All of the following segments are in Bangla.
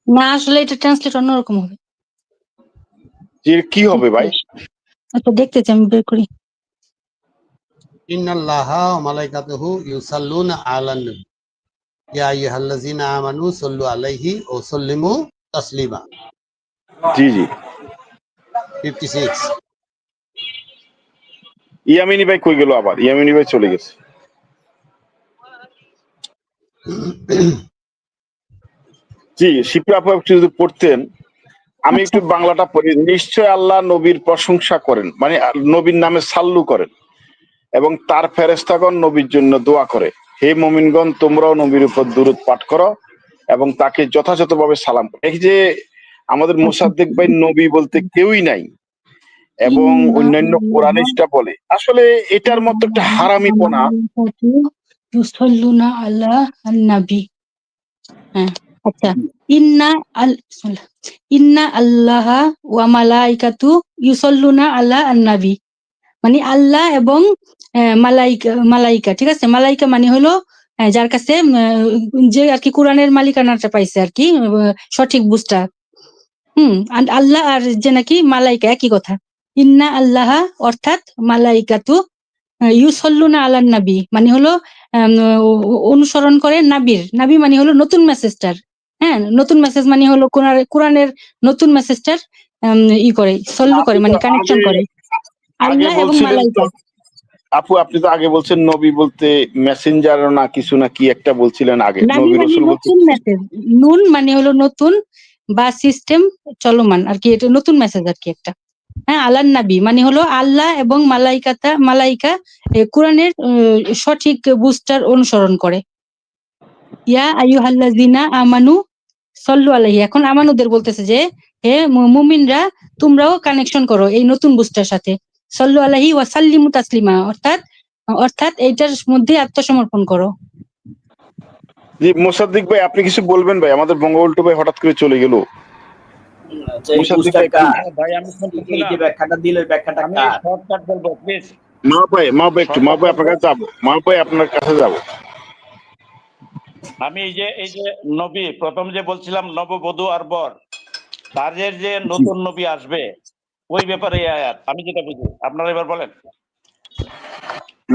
না আসলে এটা ট্রান্সলেট অন্যরকম হবে। যে কি হবে ভাই? আচ্ছা দেখতেছি, আমি বের করি। ইন্নাল্লাহা ওয়া মালাইকাতুহু ইউসাল্লুনা আলান নবী ইয়া আইয়ুহাল্লাযীনা আমানু সাল্লু আলাইহি ওয়া সাল্লিমু তাসলিমা। জি জি 56। ইয়ামিনী ভাই কই গেল আবার? ইয়ামিনী ভাই চলে গেছে। জি শিপ্রা আপু একটু যদি পড়তেন, আমি আচ্ছা একটু বাংলাটা পড়ি। নিশ্চয় আল্লাহ নবীর প্রশংসা করেন, মানে নবীর নামে সাল্লু করেন এবং তার ফেরেশতাগণ নবীর জন্য দোয়া করে। হে মুমিনগণ, তোমরাও নবীর উপর দুরূদ পাঠ করো এবং তাকে যথাযথভাবে সালাম করো। এই যে আমাদের আচ্ছা। মোসাদ্দেক ভাই নবী বলতে কেউই নাই এবং অন্যান্য কোরআনিস্টরা বলে, আসলে এটার মতো একটা হারামিপনা। ইউসাল্লুনা আলা আন-নাবী। হ্যাঁ আচ্ছা। ইন্না আল্লাহা ওয়া মালাইকাতু ইউসাল্লুনা আলা আন-নাবী, মানে আল্লাহ এবং মালাইকা, ঠিক আছে। মালাইকা মানে হলো যার কাছে যে আর কি কোরআনের মালিকানাটা পাইছে আর কি, সঠিক বুঝটা। আর আল্লাহ আর যে নাকি মালাইকা একই কথা। ইন্না আল্লাহা অর্থাৎ মালাইকাতু ইউসাল্লুনা আলান নাবী মানে হলো অনুসরণ করে নাবী মানে হলো নতুন মেসেজটার। হ্যাঁ, নতুন মেসেজ মানে হলো কোরআনের নতুন মেসেজটার ই করে, সল্লু করে, মানে কানেকশন করে আগে আল্লাহ এবং বলছিলেন তো মালাইকা। আপু, আপনি তো আগে বলছেন নবী বলতে মেসেঞ্জার না কিছু না কি একটা বলছিলেন আগে, নাবী নবী মানে রাসূল বলতে নতুন মেসেজ, নুন মানে হলো নতুন বা সিস্টেম চলমান আর কি, এটা নতুন মেসেজ আর কি একটা। হ্যাঁ, আলান নাবী মানে হলো আল্লাহ এবং মালাইকা কোরআনের সঠিক বুঝটার অনুসরণ করে। ইয়া আইয়ুহাল্লাযিনা আমানু সাল্লু আলাইহি, এখন আমানুদের বলতেছে যে হে মুমিনরা তোমরাও কানেকশন করো এই নতুন বুঝটার সাথে। সাল্লু আলাইহি ওয়া সাল্লিমু তাসলিমা, অর্থাৎ এইটার মধ্যে আত্মসমর্পণ করো। জি মোসাদ্দেক ভাই আপনি কিছু বলবেন ভাই? আমাদের বঙ্গবল্টু ভাই হঠাৎ করে চলে গেল। মোসাদ্দেক ভাই ভাই আমি শুনতেছি না, এই যে ব্যাখ্যাটা দিল, এই ব্যাখ্যাটা আমি কার? শর্টকাট বলবো প্লিজ। মা ভাই একটু, মা ভাই আপনার কাছে যাবো, মা ভাই আপনার কাছে যাবো। আমি এই যে নবী প্রথম যে বলছিলাম নববধূ আর বর, তাদের যে নতুন নবী আসবে ওই ব্যাপারে এই আয়াত, আমি যেটা বুঝি। আপনারা এবার বলেন।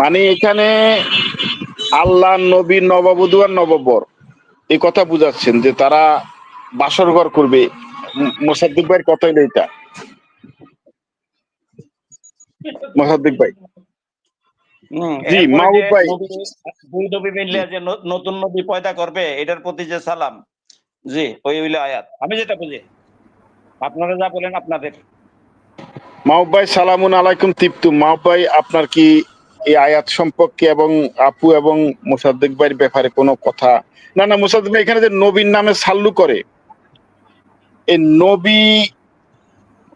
মানে এখানে আল্লাহ নবী নববধূ আর নববর এই কথা বুঝাচ্ছেন যে তারা বাসর ঘর করবে। মোসাদ্দেক ভাইয়ের কথা হলো এটা। মোসাদ্দেক ভাই জি এরপরে যে মাহবুব ভাই দুই নবী মিললে যে নতুন নবী পয়দা করবে, এটার প্রতি যে সালাম, জি ওই হইলো আয়াত, আমি যেটা বুঝি। আপনারা যা বলেন আপনাদের। মাহবুব ভাই সালামুন আলাইকুম তিপ্তু। মাহবুব ভাই আপনার কি এই আয়াত সম্পর্কে এবং আপু এবং মোসাদ্দেক ভাইয়ের ব্যাপারে কোনো কথা? না মোসাদ্দেক ভাই এখানে যে নবীর নামে সাল্লু করে, এই নবী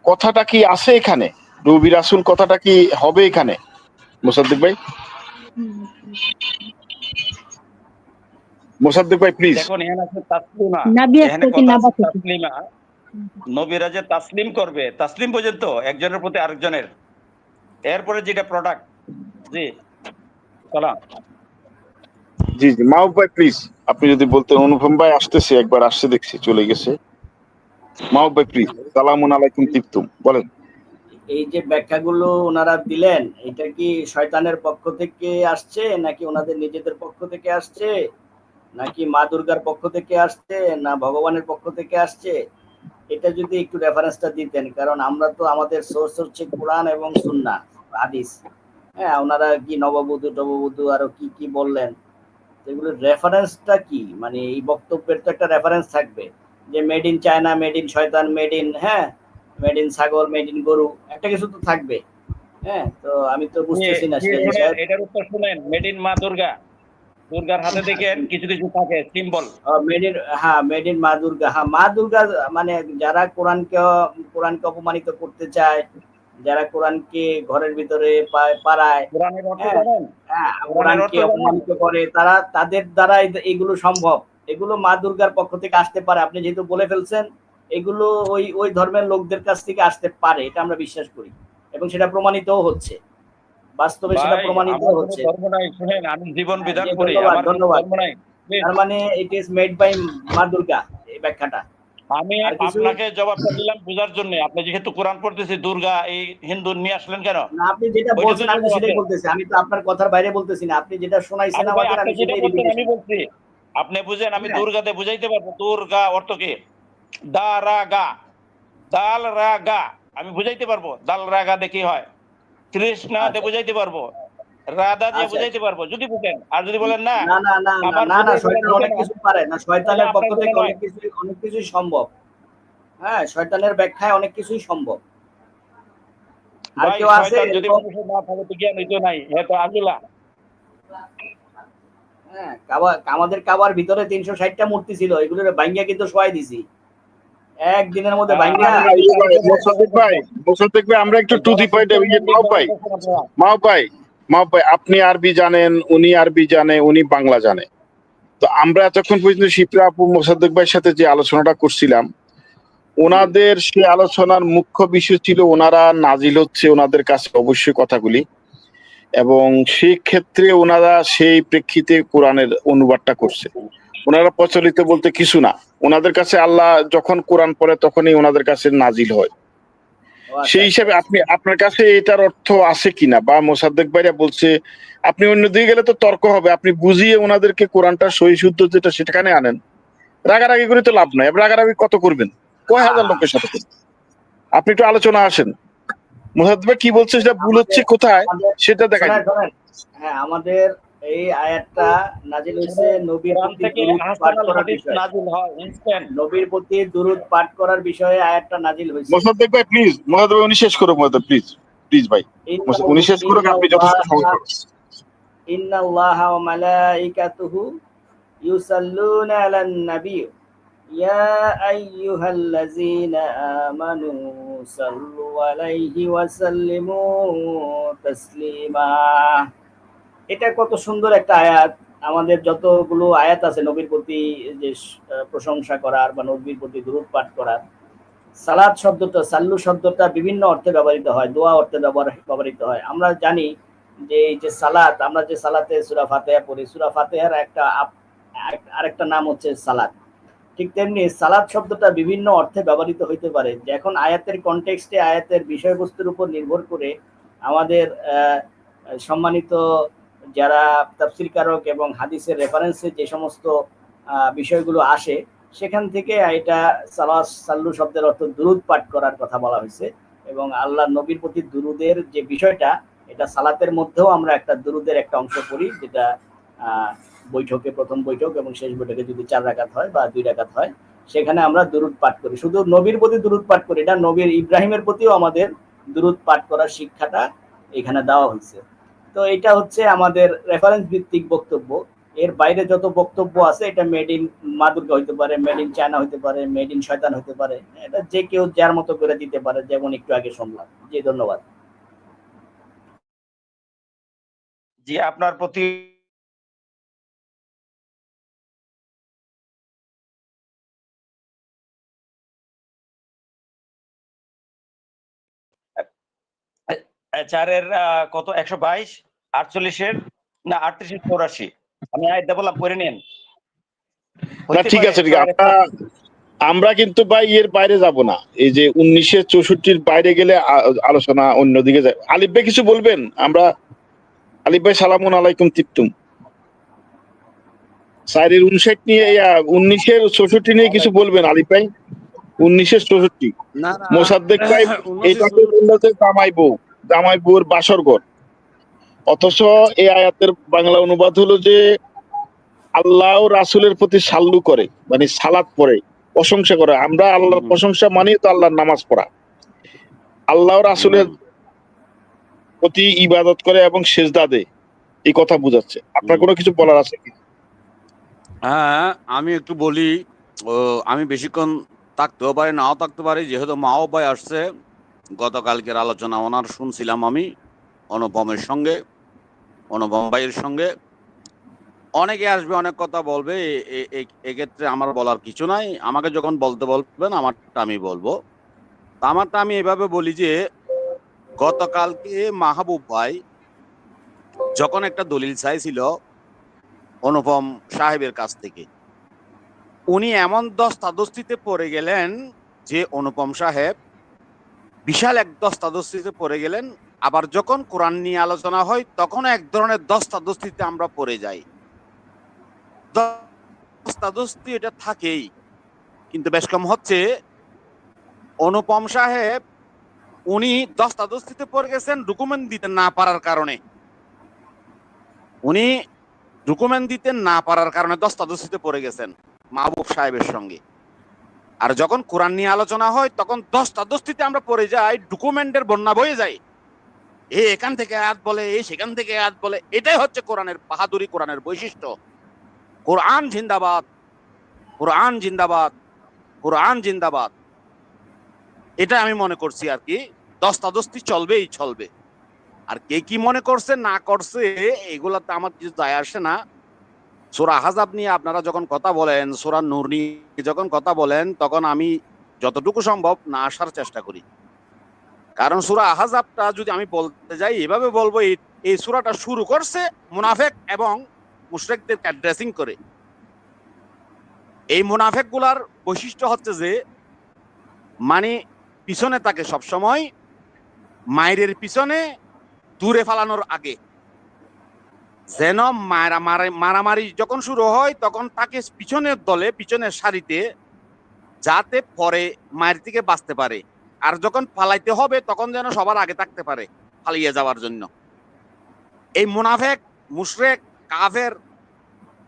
কথাটা কি আছে এখানে? নবী রাসূল কথাটা কি হবে এখানে মোসাদ্দেক ভাই? মোসাদ্দেক ভাই প্লিজ। দেখুন এখানে আছে তাসলিমা, নাবী এখানে আসতে কথা নাবা আছে থেকে। তাসলিমা। নবীরা যে তাসলিম করবে, তাসলিম পর্যন্ত একজনের প্রতি আরেকজনের, এরপরে যেটা প্রোডাক্ট। জি সালাম। জি মাহবুব ভাই প্লিজ আপনি যদি বলতেন। অনুপম ভাই আসতেছে, একবার আসছে দেখছি চলে গেছে। মাহবুব ভাই প্লিজ সালামুন আলাইকুম তিপ্তুম বলেন। এই যে ব্যাখ্যাগুলো ওনারা দিলেন, এটা কি শয়তানের পক্ষ থেকে আসছে নাকি ওনাদের নিজেদের পক্ষ থেকে আসছে, নাকি মা দুর্গার পক্ষ থেকে আসছে, না ভগবানের পক্ষ থেকে আসছে? এটা যদি একটু রেফারেন্সটা দিতেন, কারণ আমরা তো আমাদের সোর্স হচ্ছে কোরআন এবং সুন্নাহ হাদিস। হ্যাঁ, ওনারা কি নববধূ আরো কি কি বললেন, এগুলোর রেফারেন্সটা কি? মানে এই বক্তব্যের তো একটা রেফারেন্স থাকবে যে made in China, made in শয়তান, মেড ইন মেড ইন ছাগল, মেড ইন গরু, একটা কিছু তো থাকবে। হ্যাঁ, তো আমি তো বুঝতেছি না সেই বিষয়ে। এটার উত্তর শুনেন, মেড ইন মা দুর্গা, দুর্গার হাতে দেখেন কিছু কিছু থাকে সিম্বল। মেড ইন, হ্যাঁ মেড ইন মা দুর্গা। হ্যাঁ, মা দুর্গা মানে যারা কোরআনকে অপমানিত করতে চায়, যারা কোরআনকে ঘরের ভিতরে পাড়ায়, কোরআনের অর্থ হ্যাঁ জানেন? কোরআনকে অপমানিত করে, তাদের দ্বারা এগুলো সম্ভব। এগুলো মা দুর্গার পক্ষ থেকে আসতে পারে, আপনি যেহেতু বলে ফেলছেন। এগুলো ওই ধর্মের লোকদের কাছ থেকে আসতে পারে, এটা আমরা বিশ্বাস করি এবং সেটা প্রমাণিতও হচ্ছে, বাস্তবে সেটা প্রমাণিত হচ্ছে। ধর্ম নাই, শুনেন আমি জীবন বিধান করি, ধন্যবাদ আমার ধন্যবাদ। ধর্ম নাই। তার মানে ইট ইজ মেড বাই মা দুর্গা, এই ব্যাখ্যাটা। আমি আর কিছু আপনাকে জবাবটা দিলাম বোঝার জন্য। আপনি যেহেতু কোরআন পড়তেছি, দুর্গা এই হিন্দু নিয়ে আসলেন কেন? না, আপনি যেটা ওইটা তো বলছেন আমি তো জবাব সেটাই আছে। বলতেছি, আমি তো আপনার কথার বাইরে বলতেছি না, আপনি যেটা শোনাইছেন আলী ভাই, আমাদের আপনি আমি যেটা সেটাই বলছেন আমি রিপিটেশন। বলছি, আপনি বুঝেন, আমি হ্যাঁ, দুর্গাতে বুঝাইতে পারবো। দুর্গা অর্থ কি? দা রা গা, দাল রা গা, আমি বুঝাইতে পারবো। দাল রা গা দেখি হয়। কৃষ্ণা দিয়ে আচ্ছা বুঝাইতে পারবো, রাধা দিয়ে আচ্ছা বুঝাইতে আচ্ছা। পারবো যদি বুঝেন। আর যদি বলেন না, না না না না আবার না না, বুঝাই বলেন শয়তান বুঝে অনেক না, কিছু পারে না, তাহলে শয়তানের পক্ষ আপনার থেকে গুণা নয়। অনেক কিছুই সম্ভব। হ্যাঁ, শয়তানের ব্যাখ্যায় অনেক কিছুই সম্ভব। আর ভাই, কেউ আছে শয়তান যদি এরকম? মানুষের না থাকে তো জ্ঞান হইতো নাই, হ্যাঁ তো আগিলা। হ্যাঁ, আমাদের কাবার ভিতরে ৩৬০টা মূর্তি ছিল, এগুলোর ভাঙ্গিয়া কিন্তু শোয়াই দিছি একদিনের মধ্যে ভাঙ্গিয়া। আপনি ইয়ে বিচার ভাই, করে মোসাদ্দেক ভাই, আমরা একটু টু দি পয়েন্ট। মাহবুব ভাই, আপনারা। মাহবুব ভাই, মাহবুব ভাই, আপনি আরবি জানেন, উনি আরবি জানে, উনি বাংলা জানে। তো আমরা এতক্ষণ পর্যন্ত শিপ্রা আপু মোসাদ্দেক ভাইয়ের সাথে যে আলোচনাটা করছিলাম, জি ওনাদের সে আলোচনার মুখ্য বিষয় ছিল ওনারা নাজিল হচ্ছে ওনাদের কাছে অবশ্যই কথাগুলি, এবং সেই ক্ষেত্রে ওনারা সেই প্রেক্ষিতে কোরআনের অনুবাদটা করছে। ওনারা প্রচলিত বলতে কিছু না, ওনাদের কাছে আল্লাহ যখন কোরআন পড়ে তখনই ওনাদের কাছে নাজিল হয়। ও আচ্ছা সেই আচ্ছা হিসাবে আচ্ছা। আপনি আপনার কাছে এটার অর্থ আছে কিনা, বা মোসাদ্দেক ভাইরা বলছে, আপনি অন্য দিকে গেলে তো তর্ক হবে, আপনি বুঝিয়ে ওনাদেরকে কোরআনটা সহি শুদ্ধ যেটা সেটাখানে আনেন। রাগারাগি করে তো লাভ নাই, আপনি রাগারাগি কত করবেন, কয় হাজার লোকের সাথে করবেন? আপনি একটু আলোচনা আসেন, মোসাদ্দেক ভাই কি বলছে সেটা ভুল হচ্ছে আমাদের কোথায় আমাদের সেটা দেখাই শোনেন দিন। শোনেন, হ্যাঁ আমাদের এই আয়াতটা নাজিল হয়েছে নবীর কোরআন প্রতি থেকে দুরূদ পাঠ আহসানুল করার হাদিস বিষয়ে। নাযিল হয় ইনস্ট্যান্ট। নবীর প্রতি দুরূদ পাঠ করার বিষয়ে আয়াতটা নাজিল হয়েছে। মোসাদ্দেক ভাই প্লিজ, মোসাদ্দেক ভাই উনি শেষ করুক, মোসাদ্দেক প্লিজ, প্লিজ ভাই, উনি শেষ করুক, আপনি যথেষ্ট সময় পাবেন। ইন্নাল্লাহা ওয়া মালাইকাতুহু ইউসাল্লুনা আলান নবী ইয়া আইয়ুহাল্লাযীনা আমানু সাল্লু আলাইহি ওয়া সাল্লিমু তাসলিমা। এটা কত সুন্দর একটা আয়াত। আমাদের যতগুলো আয়াত আছে নবীর প্রতি যে প্রশংসা করার বা নবীর প্রতি দুরূদ পাঠ করার, সালাত শব্দটা, সাল্লু শব্দটা বিভিন্ন অর্থে ব্যবহৃত হয়, দোয়া অর্থে ব্যবহৃত হয়। আমরা জানি যে এই যে সালাত, আমরা যে সালাতে সূরা ফাতিহা পড়ি, সূরা ফাতিহার আরেকটা নাম হচ্ছে সালাত। ঠিক তেমনি সালাত শব্দটা বিভিন্ন অর্থে ব্যবহৃত হইতে পারে। যে এখন আয়াতের কনটেক্সটে, আয়াতের বিষয়বস্তুর উপর নির্ভর করে আমাদের সম্মানিত যারা তাফসীর কারক এবং হাদিসের রেফারেন্সে যে সমস্ত বিষয়গুলো আসে, সেখান থেকে এটা সাল্লু শব্দের অর্থ দুরুদ পাঠ করার কথা বলা হয়েছে। এবং আল্লাহ নবীর প্রতি দুরুদের যে বিষয়টা, এটা সালাতের মধ্যেও আমরা একটা দুরুদের একটা অংশ পড়ি, যেটা বৈঠকে, প্রথম বৈঠক এবং শেষ বৈঠকে যদি 4 রাকাত হয় বা 2 রাকাত হয়, সেখানে আমরা দুরুদ পাঠ করি। শুধু নবীর প্রতি দুরুদ পাঠ করি না, নবীর ইব্রাহিমের প্রতিও আমাদের দুরুদ পাঠ করার শিক্ষাটা এখানে দেওয়া হয়েছে। তো এটা হচ্ছে আমাদের রেফারেন্স ভিত্তিক বক্তব্য। এর বাইরে যত বক্তব্য আছে, এটা মেড ইন মা দুর্গা হইতে পারে, মেড ইন চায়না হইতে পারে, মেড ইন শয়তান হইতে পারে, এটা যে কেউ যার মতো করে দিতে পারে, যেমন একটু আগে শুনলাম। জি, ধন্যবাদ। জি, আপনার প্রতি চারের কত 122, 48-এর না 38-এর 84, আমি আয়াতটা বললাম পড়ে নেন। না ঠিক আছে, ঠিক আছে, আমরা কিন্তু ভাই এর বাইরে যাব না। এই যে 1964 বাইরে গেলে আলোচনা অন্যদিকে যায়। আলিফ ভাই কিছু বলবেন? আমরা আলিফ ভাই সালামুন আলাইকুম তিপ্তুম। 4-59 নিয়ে 1964 নিয়ে কিছু বলবেন আলিফ ভাই? 1964 না না মোসাদ্দেক ভাই এইটাকে বললো যে জামাই বউর বাসর ঘর, অথচ এই আয়াতের বাংলা অনুবাদ হলো যে আল্লাহ ও রাসূলের প্রতি সাল্লু করে, মানে সালাত পড়ে, প্রশংসা করে। আমরা আল্লাহর প্রশংসা মানি তো আল্লাহর নামাজ পড়া, আল্লাহ ও রাসূলের প্রতি ইবাদত করে এবং সেজদা দেয়, এই কথা বোঝাচ্ছে। আপনার কোনো কিছু বলার আছে কি? হ্যাঁ, আমি একটু বলি। আমি বেশিক্ষণ থাকতেও পারি, নাও থাকতে পারি, যেহেতু মাও ভাই আসছে। গতকালকের আলোচনা ওনার শুনছিলাম আমি অনুপমের সঙ্গে, অনুপম ভাইয়ের সঙ্গে। অনেকে আসবে, অনেক কথা বলবে, এক্ষেত্রে আমার বলার কিছু নাই। আমাকে যখন বলতে বলবেন আমারটা আমি বলবো। আমারটা আমি এভাবে বলি যে গতকালকে মাহবুব ভাই যখন একটা দলিল চাইছিল অনুপম সাহেবের কাছ থেকে, উনি এমন দস্তাদস্তিতে পড়ে গেলেন যে অনুপম সাহেব বিশাল এক দস্তাদস্তিতে পড়ে গেলেন। আবার যখন কোরআন নিয়ে আলোচনা হয় তখন এক ধরনের দস্তাদস্তিতে আমরা পড়ে যাই। দস্তাদস্তি এটা থাকেই, কিন্তু বেশ কম হচ্ছে অনুপম সাহেব উনি দস্তাদস্তিতে পড়ে গেছেন ডকুমেন্ট দিতে না পারার কারণে। উনি ডকুমেন্ট দিতে না পারার কারণে দস্তাদস্তিতে পড়ে গেছেন মাহবুব সাহেবের সঙ্গে। আর যখন কোরআন নিয়ে আলোচনা হয় তখন দস্তাদস্তিতে আমরা পড়ে যাই, ডকুমেন্টের বন্যা বয়ে যায়। এখান থেকে আয়াত বলে, সেখান থেকে আয়াত বলে। এটাই হচ্ছে কোরআনের বাহাদুরি, কোরআনের বৈশিষ্ট্য। কোরআন জিন্দাবাদ, কোরআন জিন্দাবাদ, কোরআন জিন্দাবাদ। এটা আমি মনে করছি আর কি। দস্তাদস্তি চলবেই চলবে। আর কে কি মনে করছে না করছে এগুলাতে আমার কিছু যায় আসে না। সূরা আহজাব নিয়ে আপনারা যখন কথা বলেন, সূরা নূর নিয়ে যখন কথা বলেন, তখন আমি যতটুকু সম্ভব না আসার চেষ্টা করি। কারণ সূরা আহজাবটা যদি আমি বলতে যাই এভাবে বলবো, এই সূরাটা শুরু করছে মুনাফিক এবং মুশরিকদেরকে অ্যাড্রেসিং করে। এই মুনাফিক গুলার বৈশিষ্ট্য হচ্ছে যে মানে পিছনে থাকে সবসময়, মায়ের পিছনে দূরে ফালানোর আগে। যেন মারামারি যখন শুরু হয় তখন তাকে পিছনের দলে, পিছনের সারিতে, যাতে পরে মায়ের থেকে বাঁচতে পারে। আর যখন পালাইতে হবে তখন যেন সবার আগে থাকতে পারে পালিয়ে যাওয়ার জন্য। এই মুনাফিক, মুশরিক, কাফের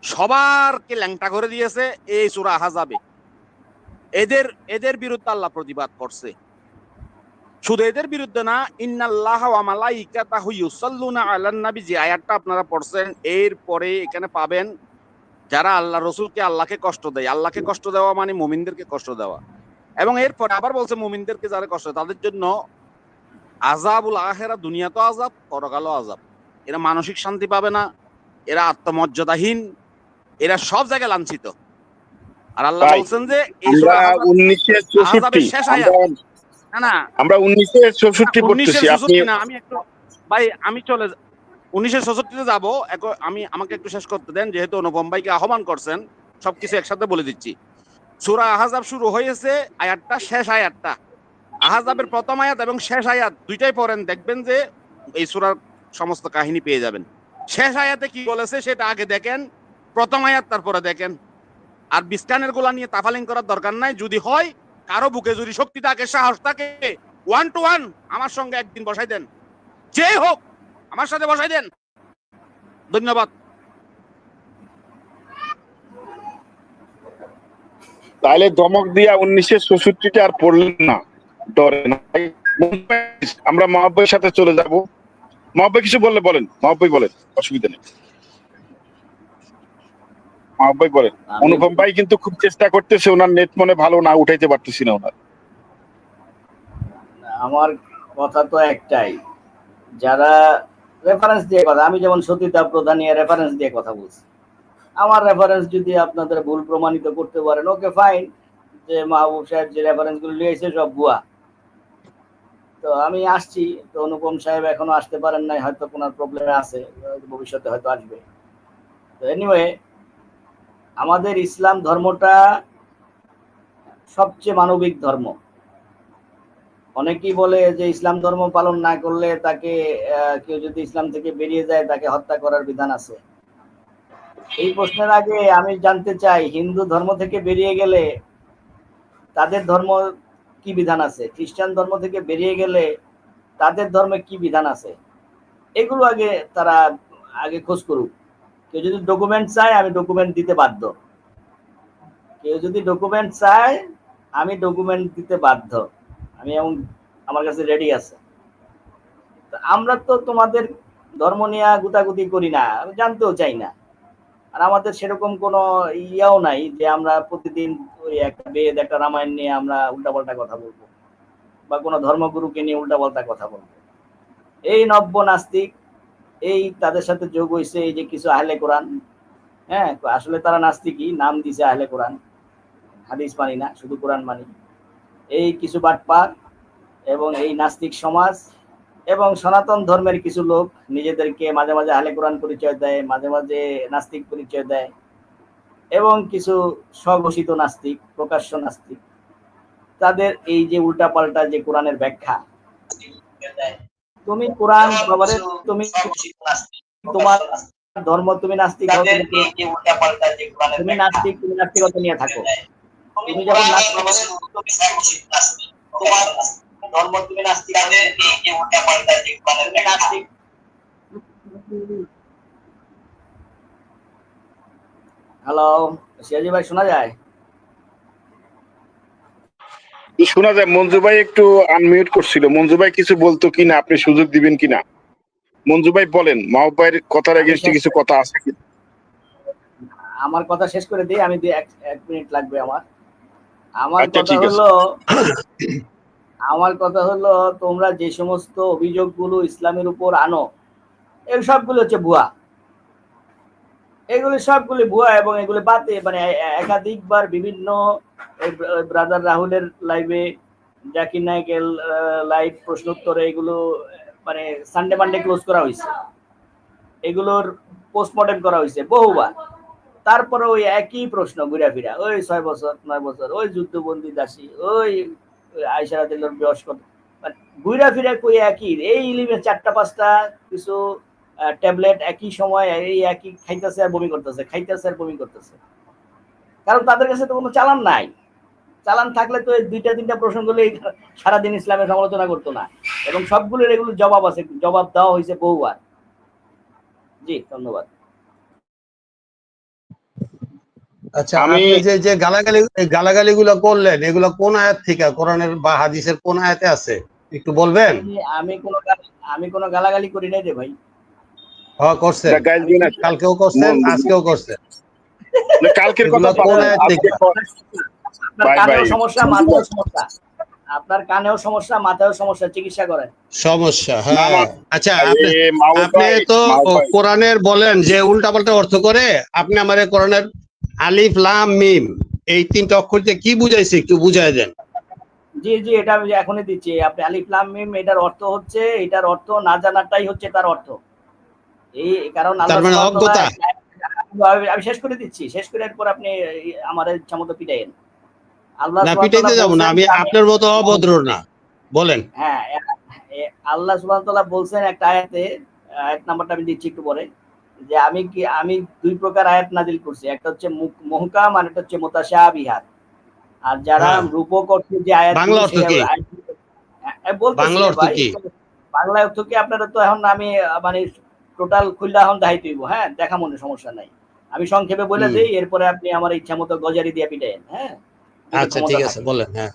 সবারকে ল্যাংটা করে দিয়েছে এই সূরা আহজাবে। এদের বিরুদ্ধে আল্লাহ প্রতিবাদ করছে। শুধু এদের বিরুদ্ধে না, ইন্নাল্লাহা ওয়া মালাইকাতাহু ইউসাল্লুনা আলান নবী, যে আয়াতটা আপনারা পড়ছেন, এর পরে এখানে পাবেন যারা আল্লাহ রসুলকে, আল্লাহকে কষ্ট দেয়। আল্লাহকে কষ্ট দেওয়া মানে মুমিনদেরকে কষ্ট দেওয়া। এবং এরপরে আবার বলছে মুমিনদেরকে যারা কষ্ট দেয় তাদের জন্য আযাবুল আখিরা, দুনিয়াতেও আযাব, পরকালেও আযাব। এরা মানসিক শান্তি পাবে না, এরা আত্মমর্যাদাহীন, এরা সব জায়গায় লাঞ্ছিত। আর আল্লাহ বলছেন যে এই সূরা আহজাবের শেষ আয়াত, না আমরা 1964 পড়তেছি। আপনি না, আমি একটু ভাই আমি চলে 1966 যাবো। আমাকে একটু শেষ করতে দেন, যেহেতু অনুপম ভাইকে আহ্বান করছেন, সবকিছু একসাথে বলে দিচ্ছি। সূরা আহজাব শুরু হয়েছে, আয়াতটা শেষ আয়াতটা, আহজাবের প্রথম আয়াত এবং শেষ আয়াত দুইটাই পড়েন, দেখবেন যে এই সূরার সমস্ত কাহিনী পেয়ে যাবেন। শেষ আয়াতে কি বলেছে সেটা আগে দেখেন, প্রথম আয়াত তারপরে দেখেন। আর বিস্কানের গোলা নিয়ে তাফালিং করার দরকার নাই। যদি হয় কারো বুকে যদি শক্তি থাকে, সাহস থাকে, 1 to 1 আমার সঙ্গে একদিন বসাই দেন, যে হোক আমার সাথে বসাই দেন। ধন্যবাদ। তাহলে ধমক দিয়া 1964 আর পড়লেন না, ডরেন না। আমরা মাহবুবের সাথে চলে যাব। মাহবুব কিছু বললে বলেন, মাহবুব বলেন, অসুবিধা নেই। মাহবুব বলেন। অনুপম ভাই কিন্তু খুব চেষ্টা করতেছে, ওনার নেট মনে ভালো না, উঠাইতে পারতেছি না ওনার। আমার কথা তো একটাই, যারা রেফারেন্স দিয়ে কথা, আমি যেমন সতীতা প্রধানিয়া রেফারেন্স দিয়ে কথা বলছি, আমার রেফারেন্স যদি আপনাদের ভুল প্রমাণিত করতে পারেন, ওকে ফাইন, যে মাহবুব সাহেব যে রেফারেন্স গুলো নিয়েছে সব ভুয়া। তো আমি আসছি, তো অনুপম সাহেব এখনো আসতে পারেন নাই, হয়তো কোনো প্রবলেমে আছে, ভবিষ্যতে হয়তো আসবে। তো এনিওয়ে, আমাদের ইসলাম ধর্মটা সবচেয়ে মানবিক ধর্ম। অনেকেই বলে যে ইসলাম ধর্ম পালন না করলে তাকে, কেউ যদি ইসলাম থেকে বেরিয়ে যায় তাকে হত্যা করার বিধান আছে। এই প্রশ্নের আগে আমি জানতে চাই, হিন্দু ধর্ম থেকে বেরিয়ে গেলে তাদের ধর্ম কি বিধান আছে, খ্রিস্টান ধর্ম থেকে বেরিয়ে গেলে তাদের ধর্মে কি বিধান আছে, এগুলো আগে তারা খোঁজ করুক। কেউ যদি ডকুমেন্ট চায় আমি ডকুমেন্ট দিতে বাধ্য, কেউ যদি ডকুমেন্ট চায় আমি ডকুমেন্ট দিতে বাধ্য, আমি এবং আমার কাছে রেডি আছে। আমরা তো তোমাদের ধর্ম নিয়ে গুতাগুতি করি না, আমি জানতেও চাই না। আর আমাদের সেরকম কোনো ইয়াও নাই যে আমরা প্রতিদিন ওই একটা বেদ, একটা রামায়ণ নিয়ে আমরা উল্টাপাল্টা কথা বলবো, বা কোনো ধর্মগুরুকে নিয়ে উল্টাপাল্টা কথা বলবো। এই নব্য নাস্তিক, এই তাদের সাথে যোগ হয়েছে এই যে কিছু আহলে কোরআন। হ্যাঁ, আসলে তারা নাস্তিকই, নাম দিছে আহলে কোরআন, হাদিস মানি না, শুধু কোরআন মানি। এই কিছু বাটপার এবং এই নাস্তিক সমাজ এবং সনাতন ধর্মের কিছু লোক নিজেদেরকে মাঝে মাঝে আহলে কোরআন পরিচয় দেয়, মাঝে মাঝে নাস্তিক পরিচয় দেয়। এবং কিছু স্বঘোষিত নাস্তিক, প্রকাশ্য নাস্তিক, তাদের এই যে উল্টাপাল্টা যে কোরআনের ব্যাখ্যা, তুমি কোরআন বাবারে, তুমি তোমার ধর্ম, তুমি নাস্তিক হও, তুমি নাস্তিক, তুমি নাস্তিকতা নিয়ে থাকো। তুমি যখন নাস্তিক, হ্যালো সিরাজি ভাই, শোনা যায়? শোনা যায়। মঞ্জু ভাই একটু আনমিউট করছিল। মঞ্জু ভাই কিছু বলতো কিনা, আপনি সুযোগ দিবেন কিনা? মঞ্জু ভাই বলেন, মাহবুব ভাইয়ের কথার এগেইনস্টে কিছু কথা আছে কি? আমার কথা শেষ করে দিই, আমি এক মিনিট লাগবে আমার। আচ্ছা, ঠিক আছে। আমার কথা হলো, তোমরা যে সমস্ত অভিযোগগুলো ইসলামের উপর আনো, এই সবগুলো হচ্ছে ভুয়া। এগুলি সবগুলি ভুয়া, এবং এগুলি বাতে মানে একাধিকবার বিভিন্ন ব্রাদার রাহুলের লাইভে, জাকির নায়কের লাইভ প্রশ্নোত্তরে এগুলো মানে সানডে মানডে ক্লোজ করা হয়েছে, এগুলোর পোস্টমর্টেম করা হয়েছে বহুবার। তারপরে ওই একই প্রশ্ন ঘুরে ফিরা, ওই 6 বছর 9 বছর, ওই যুদ্ধবন্দী দাসী, ওই আয়েশা রাদিয়াল্লাহু আনহার বয়স্ক, মানে ঘুরে ফিরা কই একই। এই ইলিমের 4টা 5টা কিছু ট্যাবলেট একই সময় এই একই খাইতেছে আর বমি করতেছে, খাইতেছে আর বমি করতেছে। কারণ তাদের কাছে তো কোনো চালান নাই। চালান থাকলে তো এই 2টা 3টা প্রসঙ্গ সারাদিন ইসলামের সমালোচনা করতো না, এবং সবগুলোর এগুলো জবাব আছে, জবাব দেওয়া হয়েছে বহুবার। জি, ধন্যবাদ। আচ্ছা, আপনি যে গালাগালি গুলো করলেন, এগুলো কোন আয়াত থেকে, কোরআনের বা হাদিসের কোন আয়াতে আছে একটু বলবেন? আমি কোনো গালাগালি করি নাই রে ভাই। হ্যাঁ, করছেন, কালকেও করছেন, আজকেও করছেন। কালকের কথা কোন আয়াত থেকে? আপনার কানেও সমস্যা, মাথায়ও সমস্যা, আপনার কানেও সমস্যা, মাথায়ও সমস্যা, চিকিৎসা করেন। সমস্যা, হ্যাঁ। আচ্ছা, আপনি তো কোরআনের বলেন যে উল্টাপাল্টা অর্থ করে, আপনি আমাদের কোরআনের আলিফ লাম মিম এই 3টা অক্ষর দিয়ে কি বুঝাইছে একটু বুঝাই দেন। জি জি, এটা আমি এখনই দিচ্ছি। আপনি আলিফ লাম মিম, এটার অর্থ হচ্ছে, এটার অর্থ না জানাটাই হচ্ছে তার অর্থ। এই কারণ আল্লাহ সুবহানাহু ওয়া তাআলা, আমি শেষ করে দিচ্ছি, শেষ করে এরপর আপনি আমার ইচ্ছা মতো পিটাইয়েন। আল্লাহ না, সুবহানাহু ওয়া পিটাইতে যাব না, আমি আপনার মতো অভদ্র না, বলেন। হ্যাঁ, আল্লাহ সুবহানাহু ওয়া তাআলা বলছেন একটা আয়াতে, আয়াত নাম্বারটা আমি দিচ্ছি একটু পরে, যে আমি 2 প্রকার আয়াত নাযিল করছি, একটা হচ্ছে মুহকাম আর একটা হচ্ছে মুতাশাবিহাত। আর যারা রূপক অর্থে যে আয়াত, বাংলা অর্থ কি? বলতেছি ভাই, বাংলা অর্থ কি আপনারা তো এখন আমি মানে টোটাল খুললা এখন দেখাইতে হইব। হ্যাঁ, দেখা মনে সমস্যা নাই, আমি সংক্ষেপে বলে দেই, এরপরে আপনি আমার ইচ্ছা মতো গজারি দিয়ে পিটাইন। হ্যাঁ, আচ্ছা, ঠিক আছে, বলেন। হ্যাঁ,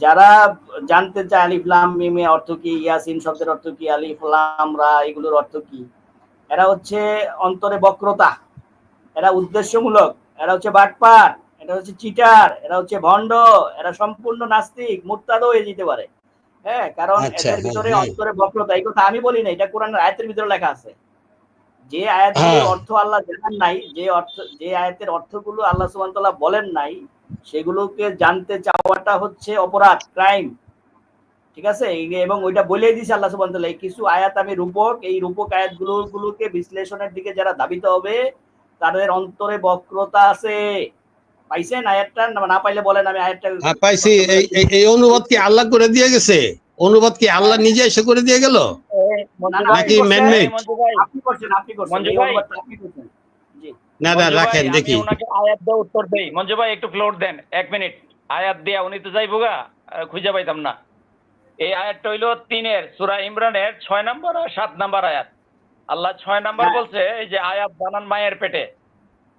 যারা জানতে চায় আলিফ লাম মিমের অর্থ কি, ইয়াসিন শব্দের অর্থ কি, আলিফ লাম রা এগুলোর অর্থ কি, এরা হচ্ছে অন্তরে বক্রতা, এরা উদ্দেশ্যমূলক, এরা হচ্ছে বাটপার, এটা হচ্ছে চিটার, এরা হচ্ছে ভণ্ড, এরা সম্পূর্ণ নাস্তিক, মুরতাদও হয়ে যেতে পারে। হ্যাঁ, কারণ এদের ভিতরে অন্তরে বক্রতা। এই কথা আমি বলি না, এটা কোরআনের আয়াতের ভিতরে লেখা আছে। যে আয়াতগুলোর অর্থ আল্লাহ জানান নাই, যে আয়াতের অর্থগুলো আল্লাহ সুবহানাহু ওয়া তাআলা বলেন নাই, সেগুলোকে জানতে চাওয়াটা হচ্ছে অপরাধ, ক্রাইম। ঠিক আছে, এবং ওইটা বলেই দিয়েছে আল্লাহ সুবহানাহু ওয়া তাআলা, কিছু আয়াত আমি রূপক, এই রূপক আয়াতগুলোকে বিশ্লেষণের দিকে যারা ধাবিত হবে, তাদের অন্তরে বক্রতা আছে। পাইছেন আয়াতটা? না পাইলে বলেন, আমি আয়াতটা। হ্যাঁ, পাইছি। এই অনুবাদ কি আল্লাহ করে দিয়ে গেছে? অনুবাদ কি আল্লাহ নিজে এসে করে দিয়ে গেল, নাকি ম্যানমেড? আপনি করছেন, এই অনুবাদটা আপনি করছেন। জি, না, রাখেন দেখি। ওনাকে আয়াত দিয়ে উত্তর দেই। মঞ্জু ভাই একটু ফ্লোর দেন 1 মিনিট। আয়াত দিয়া উনি তো যাইবো গা, খুঁজে পাইতাম না। এই আয়াতটা হইলো 3 সূরা ইমরানের 6 নম্বর আর 7 নম্বর আয়াত। আল্লাহ 6 নম্বর বলছে, এই যে আয়াত বানান মায়ের পেটে।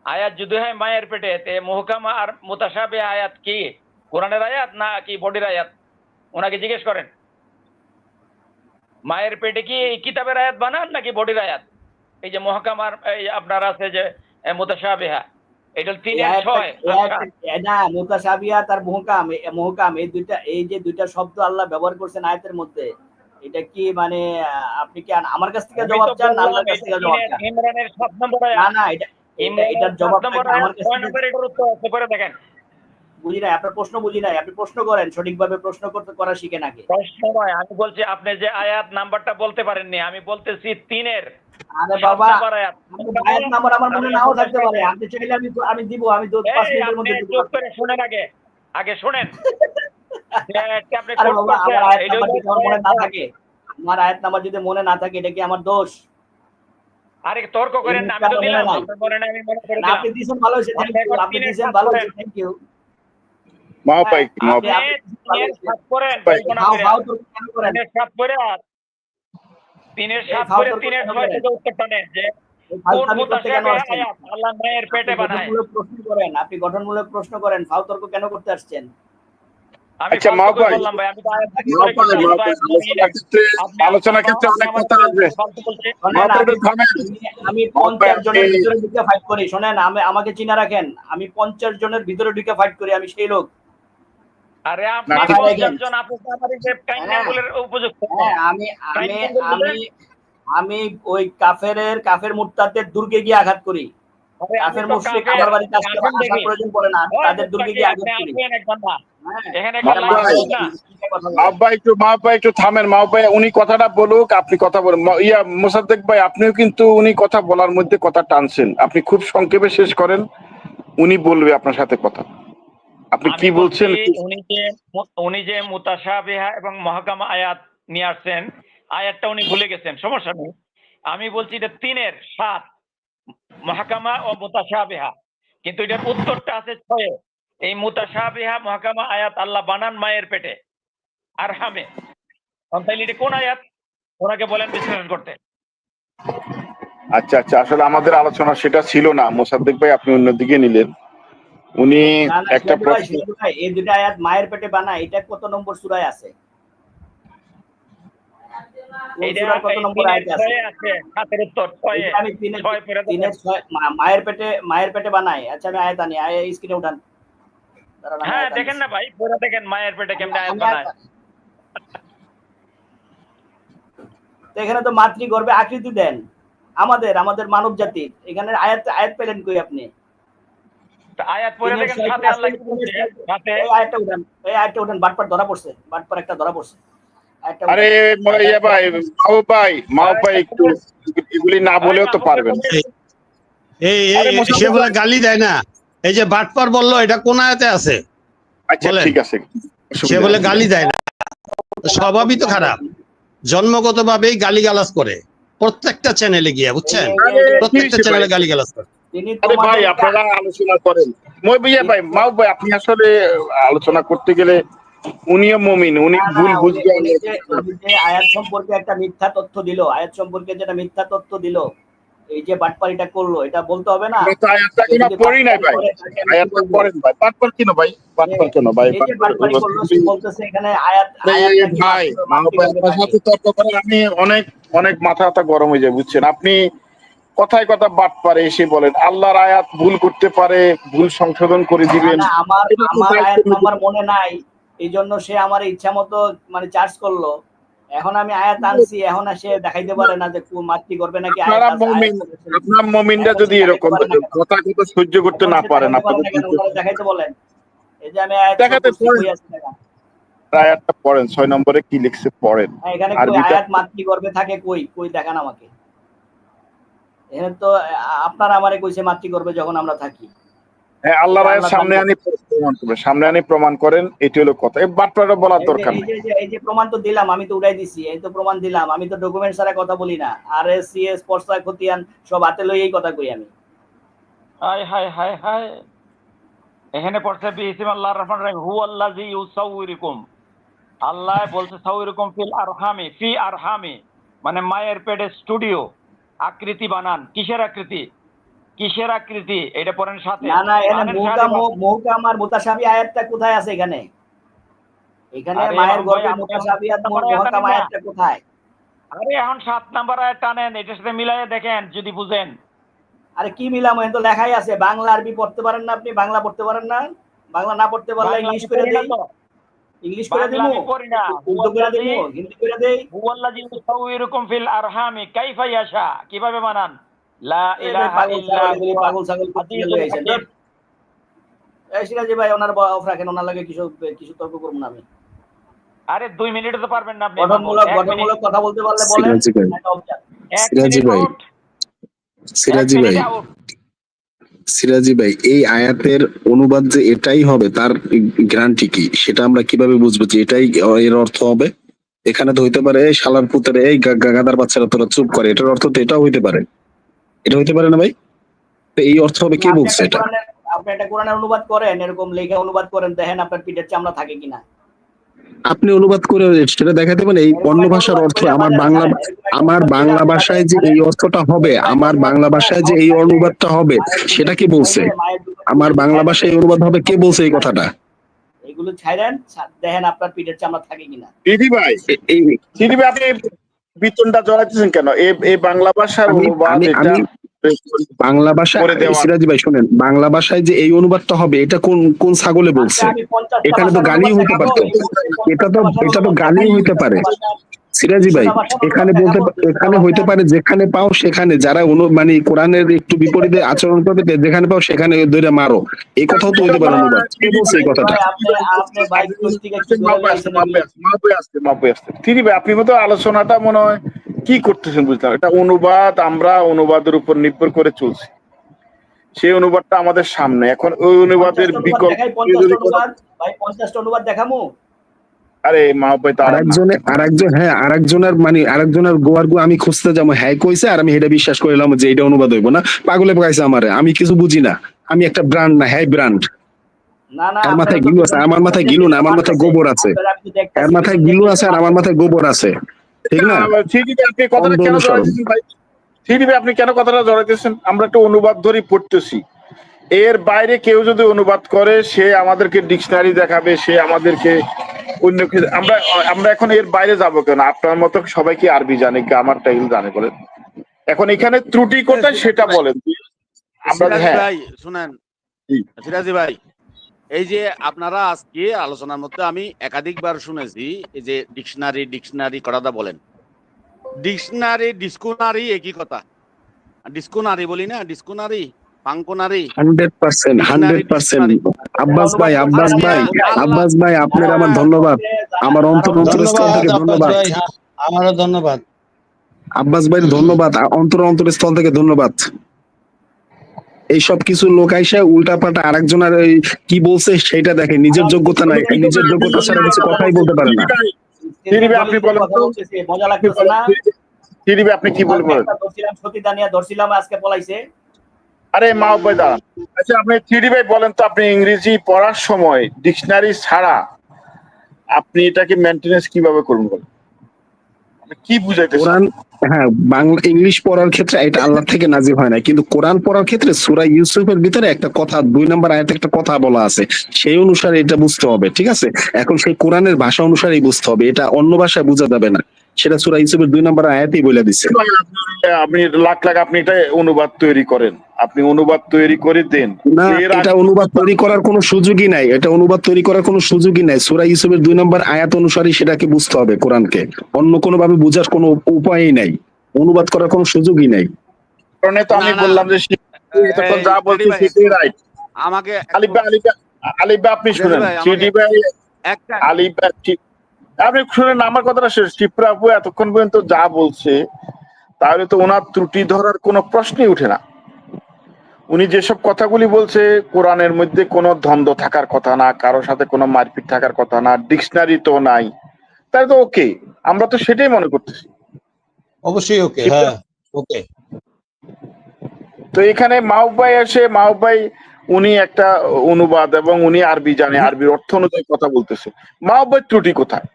আয়াত যদি হয় মায়ের পেটে, তে মুহকাম আর মুতাশাবিহ আয়াত কি কোরআনের আয়াত না কি বডির আয়াত? ওনাকে জিজ্ঞেস করেন, মায়ের পেটে কি কিতাবের আয়াত বানান নাকি বডির আয়াত? এই যে মুহকাম আর এই আপনার আছে যে মুতাশাবিহা, এটা 3-6 না, মুতাশাবিহাত আর মুহকাম এই যে দুইটা শব্দ আল্লাহ ব্যবহার করছেন আয়াতের মধ্যে, এটা কি মানে আপনি কি আমার কাছ থেকে জবাব চান না আল্লাহর কাছ থেকে জবাব চান? ইমরানের 7 নম্বর আয়াত। না, এটার জবাব আমার কাছ থেকে। 6 নম্বর এটার উত্তর আছে, পরে দেখেন। বুঝি নাই, আপনার প্রশ্ন বুঝি নাই। আপনি প্রশ্ন করেন, সঠিকভাবে প্রশ্ন করা শিখেন আগে। প্রশ্ন নয়, আমি বলছি আপনি যে আয়াত নাম্বারটা বলতে পারেননি, আমি বলতেছি 3 এর আরে 7 বাবা, নাম্বার আয়াত। আয়াত নাম্বার আমার মনে নাও থাকতে পারে, আপনি চাইলে আমি দিব, আমি 5 এই মিনিটের আপনি মধ্যে দিব। চুপ করে শুনেন, আগে শুনেন। যে আয়াতটা আপনি আরে কোট বাবা, করছেন, আমার আয়াত এটা নাম্বার হলো যদি আমার মনে না থাকে, আমার আয়াত নাম্বার যদি মনে না থাকে, এটা কি আমার দোষ? আরে তর্ক করেন না, আমি তো দিলাম, আপনার মনে নাই, আমি মনে করে না, দিলাম। আপনি দিয়েছেন, ভালো হয়েছে, থ্যাংক ইউ। আপনি দিয়েছেন, ভালো হয়েছে, থ্যাংক ইউ। মাও ভাই মাও আপনি 3 এর 7 করেন, ভাই, কল্পনা হাও করেন। হাও তো কেন করেন? 3 এর 7 করে আর 3 এর 7 ফাও করে তর্ক 3 এর কেন 6 করেন? থেকে উত্তরটা নেন যে কোন ফালতামি করতে কেন মুতাশাবিহ আসছেন? আয়াত আল্লাহ মায়ের পেটে আপনি বানায়। গঠনমূলক প্রশ্ন করেন, আপনি গঠনমূলক প্রশ্ন করেন, ফাও তর্ক কেন করতে আসছেন? আমি আচ্ছা, ফালতু মাও কই ভাই, বললাম ভাই, আমি তো আয়াত থেকে মাও করে ভাই, গেছি, আমি মাও তো ভাই, আয়াত মানি নাই। আপনি আলোচনা ক্ষেত্রে অনেক আমার কথা আসবে। ফালতু বলতে। মাও শোনেন, ভাই, আমি একটু থামেন। আমি মাও ভাই, 50 জনের ভিতরে ঢুকে ফাইট করি। শোনেন, আমাকে চিনা রাখেন, আমি 50 জনের ভিতরে ঢুকে ফাইট করি, আমি সেই লোক। আরে আপনি না, ঠিক- মাথায় 50 রাখেন। জন, আপনি তো আমার এই যে টাইম হ্যাঁ, ট্যাঙ্গুলের উপযুক্ত। হ্যাঁ, আমি টাইম আমি ট্যাঙ্গুল আমি বলেন। আমি ওই কাফের মুরতাদের দুর্গে গিয়ে আঘাত করি। আরে আমি কাফের তো মুশরিক কাফের, আমার বাড়িতে আপনি আসেন আসার দেখি। প্রয়োজন পড়ে না, আমি ওই তাদের দুর্গে মুস্তাকি, গিয়ে আপনি আঘাত করি। আসেন একবার না। হ্যাঁ, এখানে একটা মাও লাইভ ভাই, হচ্ছে না। কথা বলেন। মাও ভাই একটু থামেন। মাও ভাই উনি কথাটা বলুক, আপনি কথা বলেন। মোসাদ্দেক ভাই, আপনিও কিন্তু উনি কথা বলার মধ্যে কথা টানছেন, আপনি খুব সংক্ষেপে শেষ করেন, উনি বলবে আপনার সাথে কথা। আপনি আমি কি বলছি বলছেন? উনি যে মুতাশাবিহা এবং মুহকামা আয়াত নিয়ে আসছেন, আয়াতটা উনি ভুলে গেছেন, সমস্যা নেই। আমি বলছি এটা 3 এর 7 মুহকামা ও মুতাশাবিহা, কিন্তু এটার উত্তরটা আছে 6 এ। এই মুতাশাবিহা মুহকামা আয়াত আল্লাহ বানান মায়ের পেটে আরহামে। তাহলে এটা কোন আয়াত? ওনাকে বলেন বিশ্লেষণ করতে। আচ্ছা আচ্ছা, আসলে আমাদের আলোচনা সেটা ছিল না মোসাদ্দেক ভাই, আপনি অন্যদিকে নিলেন। উনি না, একটা প্রশ্ন, সিরাজু ভাই, এই দুটো আয়াত মায়ের পেটে বানায়, এটা কত নম্বর সূরায় আছে? কোন এইটা সূরার কত এই নম্বর 3 এর আয়াতে আছে? 6 এ আছে, 7 এর উত্তর 6 এ। এটা আমি 6 পড়ে দেখেন। মায়ের পেটে বানায়। আচ্ছা, আমি আয়াত আনি, স্ক্রিনে উঠান। দাঁড়ান, আমি হ্যাঁ আয়াত দেখেন আনতেছি। না ভাই, পড়ে দেখেন মায়ের পেটে কেমনে আয়াত আমি বানায়। তো এখানে তো মাতৃগর্ভে আকৃতি দেন আমাদের মানব জাতির। এখানে আয়াত পেলেন কই আপনি? আয়াত পড়ে দেখেন, সাথে আল্লাহ কি বলছে, সাথে এই আয়াতটা উঠান, বাটপার ধরা পড়ছে, বাটপার একটা ধরা পড়ছে। আয়াতটা উঠান। আরে ভাই, মাও ভাই একটু এগুলি না বলেও তো পারবেন। এই আরে মোসাদ্দেক সে বলে ভাই, গালি দেয় না। এই যে বাটপার বললো, এটা কোন আয়াতে আছে? আচ্ছা বলেন। ঠিক আছে, সে অসুবিধা বলে নেই। গালি দেয় না, স্বভাবই তো খারাপ, জন্মগতভাবেই গালিগালাজ করে প্রত্যেকটা চ্যানেলে গিয়ে, বুঝছেন? আরে কি প্রত্যেকটা হয়েছে ভাই? চ্যানেলে গালিগালাজ করে। তিনি আরে ভাই, তোমাদের আপনারা আলোচনা করেন। ভাই, মাও ভাই, আপনি আসলে আলোচনা করতে গেলে উনিও মুমিন, উনি না, ভুল বুঝবে। উনি যে আয়াত সম্পর্কে একটা মিথ্যা তথ্য দিল, আয়াত সম্পর্কে যেটা মিথ্যা তথ্য দিল, এই যে বাটপারিটা করলো, এটা বলতে হবে না? আমরা তো আয়াতটা সে এখনো যদি পড়ি নাই বাটপারি ভাই। করে, তাকে আমি কি আয়াতটা বলবো? পড়েন ভাই। পাটপার কেন ভাই? পাটপার কেন ভাই? এই যে বাটপারি করলো, সে বলতেছে এখানে আয়াত নাকি ভাই, মাও ভাই, মাতৃগর্ভে আপনার থাকে। সাথে তর্ক করে আমি অনেক অনেক মাথা গরম হয়ে যায়, বুঝছেন? আপনি কথায় কথা বাট পারে এসে বলেন আল্লাহর আয়াত ভুল করতে পারে, ভুল সংশোধন করে না, দিবেন। না, এটা তো আমার দায়িত্ব আয়াত নিতে নাম্বার মনে নাই, এই জন্য সে আমার ইচ্ছা মতো মানে চার্জ করলো। এখন আমি আয়াত আনছি, এখন সে দেখাইতে পারে না যে মাতৃগর্ভে নাকি আয়াত আপনারা আছে, মুমিন, আছে। আপনার মুমিনরা এখন সে যদি দেখাইতে এরকম পারে না কেন? কথা কথা সহ্য করতে এখন না সে পারেন, দেখাইতে পারে আপনাদের না কেন? ওনারা দেখাইতে বলেন। এই যে আমি আয়াত দেখাতে করছি, পড়েন, কই আছে দেখা? আয়াতটা পড়েন, 6 নম্বরে কি লিখছে পড়েন। হ্যাঁ, এখানে কই আরবিটা আয়াত মাতৃগর্ভে থাকে, কই দেখান আমাকে। এখানে তো আপনারা আমারে কইছে মাতৃগর্ভে যখন আমরা থাকি। হ্যাঁ, আল্লাহর আয়াত আল্লাহ দান সামনে করছে। আনি প্রমাণ করবে, সামনে আনি প্রমাণ করেন, এটি হলো কথা। এই বাটপাটা বলার দরকার নেই। এই যে প্রমাণ তো দিলাম, আমি তো উড়াই দিছি, এই তো প্রমাণ দিলাম, আমি তো ডকুমেন্ট ছাড়া কথা বলি না। RSCS পর্সা খতিয়ান সব হাতে লইয়েই কথা কই আমি। হায় হায় হায় হায়, এখানে পড়ছে বিসমিল্লাহির রহমানির রহিম, হু আল্লাযী ইউসাউইরুকুম। আল্লাহ বলছে সাউইরুকুম ফিল আরহামি, ফি আরহামি মানে মায়ের পেটে স্টুডিও, আকৃতি বানান। কিসের আকৃতি? কিসের আকৃতি? এটা পড়েন সাথে। না, এখানে আনেন শাহাদি বাপ। মুহকাম আর মুতাশাবি আয়াতটা কোথায় আছে এখানে? এখানে আরে মায়ের মাহবুব ভাই, গর্ভে আপনি এখন মুতাশাবি আর 7 নাম্বার আয়াত মুহকাম আনেন না। আয়াতটা কোথায়? আরে এখন 7 নাম্বার আয়াত টানেন, এটার সাথে মিলাইয়ে দেখেন যদি বুঝেন। আরে কি মিলাম, এখানে তো লেখাই আছে। বাংলা আরবি পড়তে পারেন না আপনি? বাংলা পড়তে পারেন না? বাংলা না পড়তে পারলে বাংলা ইংলিশ আমি করে পড়ি না দেই, তো, ইংলিশ করে বাংলা দিমু, আমি পড়ি না। হু উর্দু করে আল্লাযী, দিমু, হিন্দি করে দেই। হু আল্লাযী ইউসাউইরুকুম ফিল আরহামি কাইফা ইয়াশা, কিভাবে বানান? লা এই ভাই ইলাহা ইল্লা হুয়া পাগল ছাগল করতে গেলে আজিজুল আইছেন। হাকীম। সিরাজি ভাই ওনার অফ রাখেন, ওনার লাগে কিছু তর্ক করবো না আমি। আরে 2 মিনিটে তো পারবেন না আপনি। গঠনমূলক কথা বলতে পারলে বলেন। সিরাজি ভাই, সিরাজি ভাই, সিরাজি ভাই, এই আয়াতের অনুবাদ যে এটাই হবে তার গ্যারান্টি কি, সেটা আমরা কিভাবে বুঝবো যে এটাই এর অর্থ হবে? এখানে তো হইতে পারে এই শালার পুতের এই গাদার বাচ্চারা তোরা চুপ করে, এটার অর্থ তো এটাও হইতে পারে, এটা হইতে পারে না ভাই? তো এই অর্থ হবে, কে বলছে এটা? আপনি একটা কোরআনের অনুবাদ করেন, এরকম লেখা অনুবাদ করেন, দেখেন আপনার পিঠের চামড়া থাকে কিনা। আপনি অনুবাদ করে সেটা দেখাতে পারেন। এই অন্য ভাষার অর্থ আমার বাংলা ভাষায় যে এই অর্থটা হবে, আমার বাংলা ভাষায় যে এই অনুবাদটা হবে, সেটা কি বলছে? আমার বাংলা ভাষায় এই অনুবাদ হবে, কে বলছে এই কথাটা? এগুলো ছাইরেন, দেখেন আপনার পিঠের চামড়া থাকে কিনা। দিদি ভাই, দিদি ভাই, আপনি বিতনটা জড়াইতেছেন কেন? এই বাংলা ভাষার অনুবাদ, এটা বাংলা ভাষা, সিরাজি ভাই শুনেন, বাংলা ভাষায় যে এই অনুবাদটা হবে, এটা কোন ছাগলে বলছে? এখানে তো গালি হইতে পারতো, এটা তো গালি হইতে পারে সিরাজি ভাই। এখানে হইতে পারে যেখানে পাও সেখানে, যারা মানে কোরআনের একটু বিপরীতে আচরণ করবে, যেখানে পাও সেখানে ধরে মারো, এই কথাও তো হইতে পারে অনুবাদ। কে বলছে এই কথাটা? দিদি ভাই, আপনি মতো আলোচনাটা মনে হয় কি করতেছেন বুঝলাম। এটা অনুবাদ, আমরা অনুবাদের উপর নির্ভর করে চলছি, সেই অনুবাদটা আমাদের সামনে। এখন ওই অনুবাদের বিকল্প অনুবাদ দেখামু। আরে মা ভাই, আরেকজনের গোয়ার গো আমি খুঁজতে যাবো, হ্যাঁ কইছে আর আমি এটা বিশ্বাস করলাম যে এটা অনুবাদ হইব না। পাগলে পাইছে আমারে, আমি কিছু বুঝি না, আমি একটা ব্র্যান্ড না, হ্যাঁ ব্র্যান্ড। এর মাথায় গিলু আছে, আমার মাথায় গিলু না, আমার মাথায় গোবর আছে। এর মাথায় গিলু আছে আর আমার মাথায় গোবর আছে, ঠিক না? আপনি কেন কথাটা জড়াইতেছেন? আমরা একটা অনুবাদ ধরে পড়তেছি, এর বাইরে কেউ যদি অনুবাদ করে সে আমাদেরকে ডিকশনারি দেখাবে, সে আমাদেরকে অন্য কিছু। আমরা এখন এর বাইরে যাবো কেন? আপনার মতো সবাই কি আরবি জানে, আমার টাইল জানে বলেন? এখন এখানে ত্রুটি কোথায় সেটা বলেন। আমরা ভাই শুনেন সিরাজি ভাই, এই যে আপনারা আজকে আলোচনার মধ্যে আমি একাধিকবার শুনেছি এই যে ডিকশনারি কথাটা বলেন। ডিকশনারি ডিসকোনারি একই কথা। ডিসকোনারি বলি না, ডিসকোনারি পাঙ্কোনারি 100%। আব্বাস ভাই, আপনার আমার ধন্যবাদ, আমার অন্তরস্থল থেকে ধন্যবাদ। আমারও ধন্যবাদ আব্বাস ভাই, ধন্যবাদ, অন্তরস্থল থেকে ধন্যবাদ। এইসব কিছু লোক আইসা উল্টাপাল্টা আরেকজনের কি বলছে সেটা দেখে, নিজের যোগ্যতা নাই, নিজের যোগ্যতা ছাড়া কিছু কথাই বলতে পারে না। আপনি বলেন তো, মজা লাগতেছে না? আপনি কি বলবেন? সতীদানিয়া ধরছিলাম, আজকে পলাইছে। আরে মা ভাই দাঁড়ান, আচ্ছা আপনি থ্রি ভাই বলেন তো, আপনি ইংরেজি পড়ার সময় ডিকশনারি ছাড়া আপনি এটাকে মেইনটেনেন্স কিভাবে করবেন বলেন? কি বুঝাইতেছেন? হ্যাঁ, বাংলা ইংলিশ পড়ার ক্ষেত্রে এটা আল্লাহ থেকে নাজিল হয় না, কিন্তু কোরআন পড়ার ক্ষেত্রে সূরা ইউসুফের ভিতরে একটা কথা, 2 নম্বর আয়াতে একটা কথা বলা আছে, সেই অনুসারে এটা বুঝতে হবে, ঠিক আছে? এখন সেই কোরআনের ভাষা অনুসারেই বুঝতে হবে, এটা অন্য ভাষায় বোঝা যাবে না, সেটা সূরা ইউসুফের 2 নম্বর আয়াতেই বলে দিচ্ছে। আপনি লাখ আপনি এটা অনুবাদ তৈরি করেন, আপনি অনুবাদ তৈরি করে দেন না, এটা অনুবাদ তৈরি করার কোনো সুযোগই নাই, এটা অনুবাদ তৈরি করার কোনো সুযোগই নাই। সূরা ইউসুফের 2 নম্বর আয়াত অনুসারে সেটাকে বুঝতে হবে কোরআনকে, অন্য কোনো ভাবে বোঝার কোনো উপায়ই নাই, অনুবাদ করার কোনো সুযোগই নাই। কারণ তো আমি বললাম যে তখন যা বলছি সেটাই রাইট। আমাকে আলিফ ভাই আপনি শুনেন, সিডি ভাই আলিফ ভাই আপনি শুনেন আমার কথাটা শেষ। শিপ্রা আপু এতক্ষণ পর্যন্ত যা বলছে তাহলে তো ওনার ত্রুটি ধরার কোনো প্রশ্নই উঠে না। উনি যেসব কথাগুলি বলছে কোরআনের মধ্যে কোনো দ্বন্দ্ব থাকার কথা না, কারোর সাথে কোনো মারপিট থাকার কথা না, ডিকশনারি তো নাই, তাহলে তো ওকে, আমরা তো সেটাই মনে করতেছি। অবশ্যই ওকে, হ্যাঁ ওকে। তো এখানে মাহবুব ভাই এসে, মাহবুব ভাই উনি একটা অনুবাদ এবং উনি আরবি জানে, আরবির অর্থ অনুযায়ী কথা বলতেছে। মাহবুব ভাই ত্রুটি কোথায়?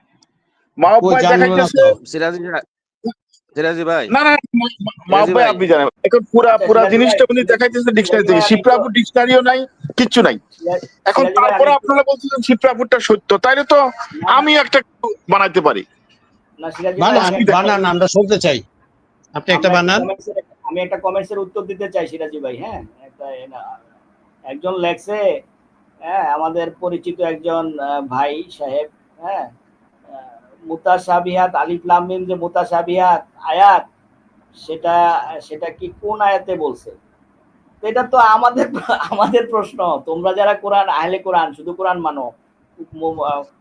মাহবুব ভাই দেখাইতেছে সিরাজি ভাই, না মাহবুব ভাই আপনি জানেন, এখন পুরা জিনিসটা উনি দেখাইতেছে ডিকশনারি থেকে। শিপ্রাপুর ডিকশনারিও নাই, কিচ্ছু নাই। এখন তারপরে আপনারা বলছেন শিপ্রাপুরটা সত্য, তাইলে তো আমি একটা বানাইতে পারি। বানান, আমরা শুনতে চাই, আপনি একটা বানান। আমি একটা কমেন্টসের উত্তর দিতে চাই সিরাজি ভাই। হ্যাঁ, একজন লেখছে, হ্যাঁ আমাদের পরিচিত একজন ভাই সাহেব, হ্যাঁ মুতাশাবিহাত আলিফ লাম মিম যে মুতাশাবিহাত আয়াত, সেটা কি কোন আয়াতে বলছে? তো এটা তো আমাদের প্রশ্ন। তোমরা যারা কোরআন আহলে কোরআন, শুধু কোরআন মানো,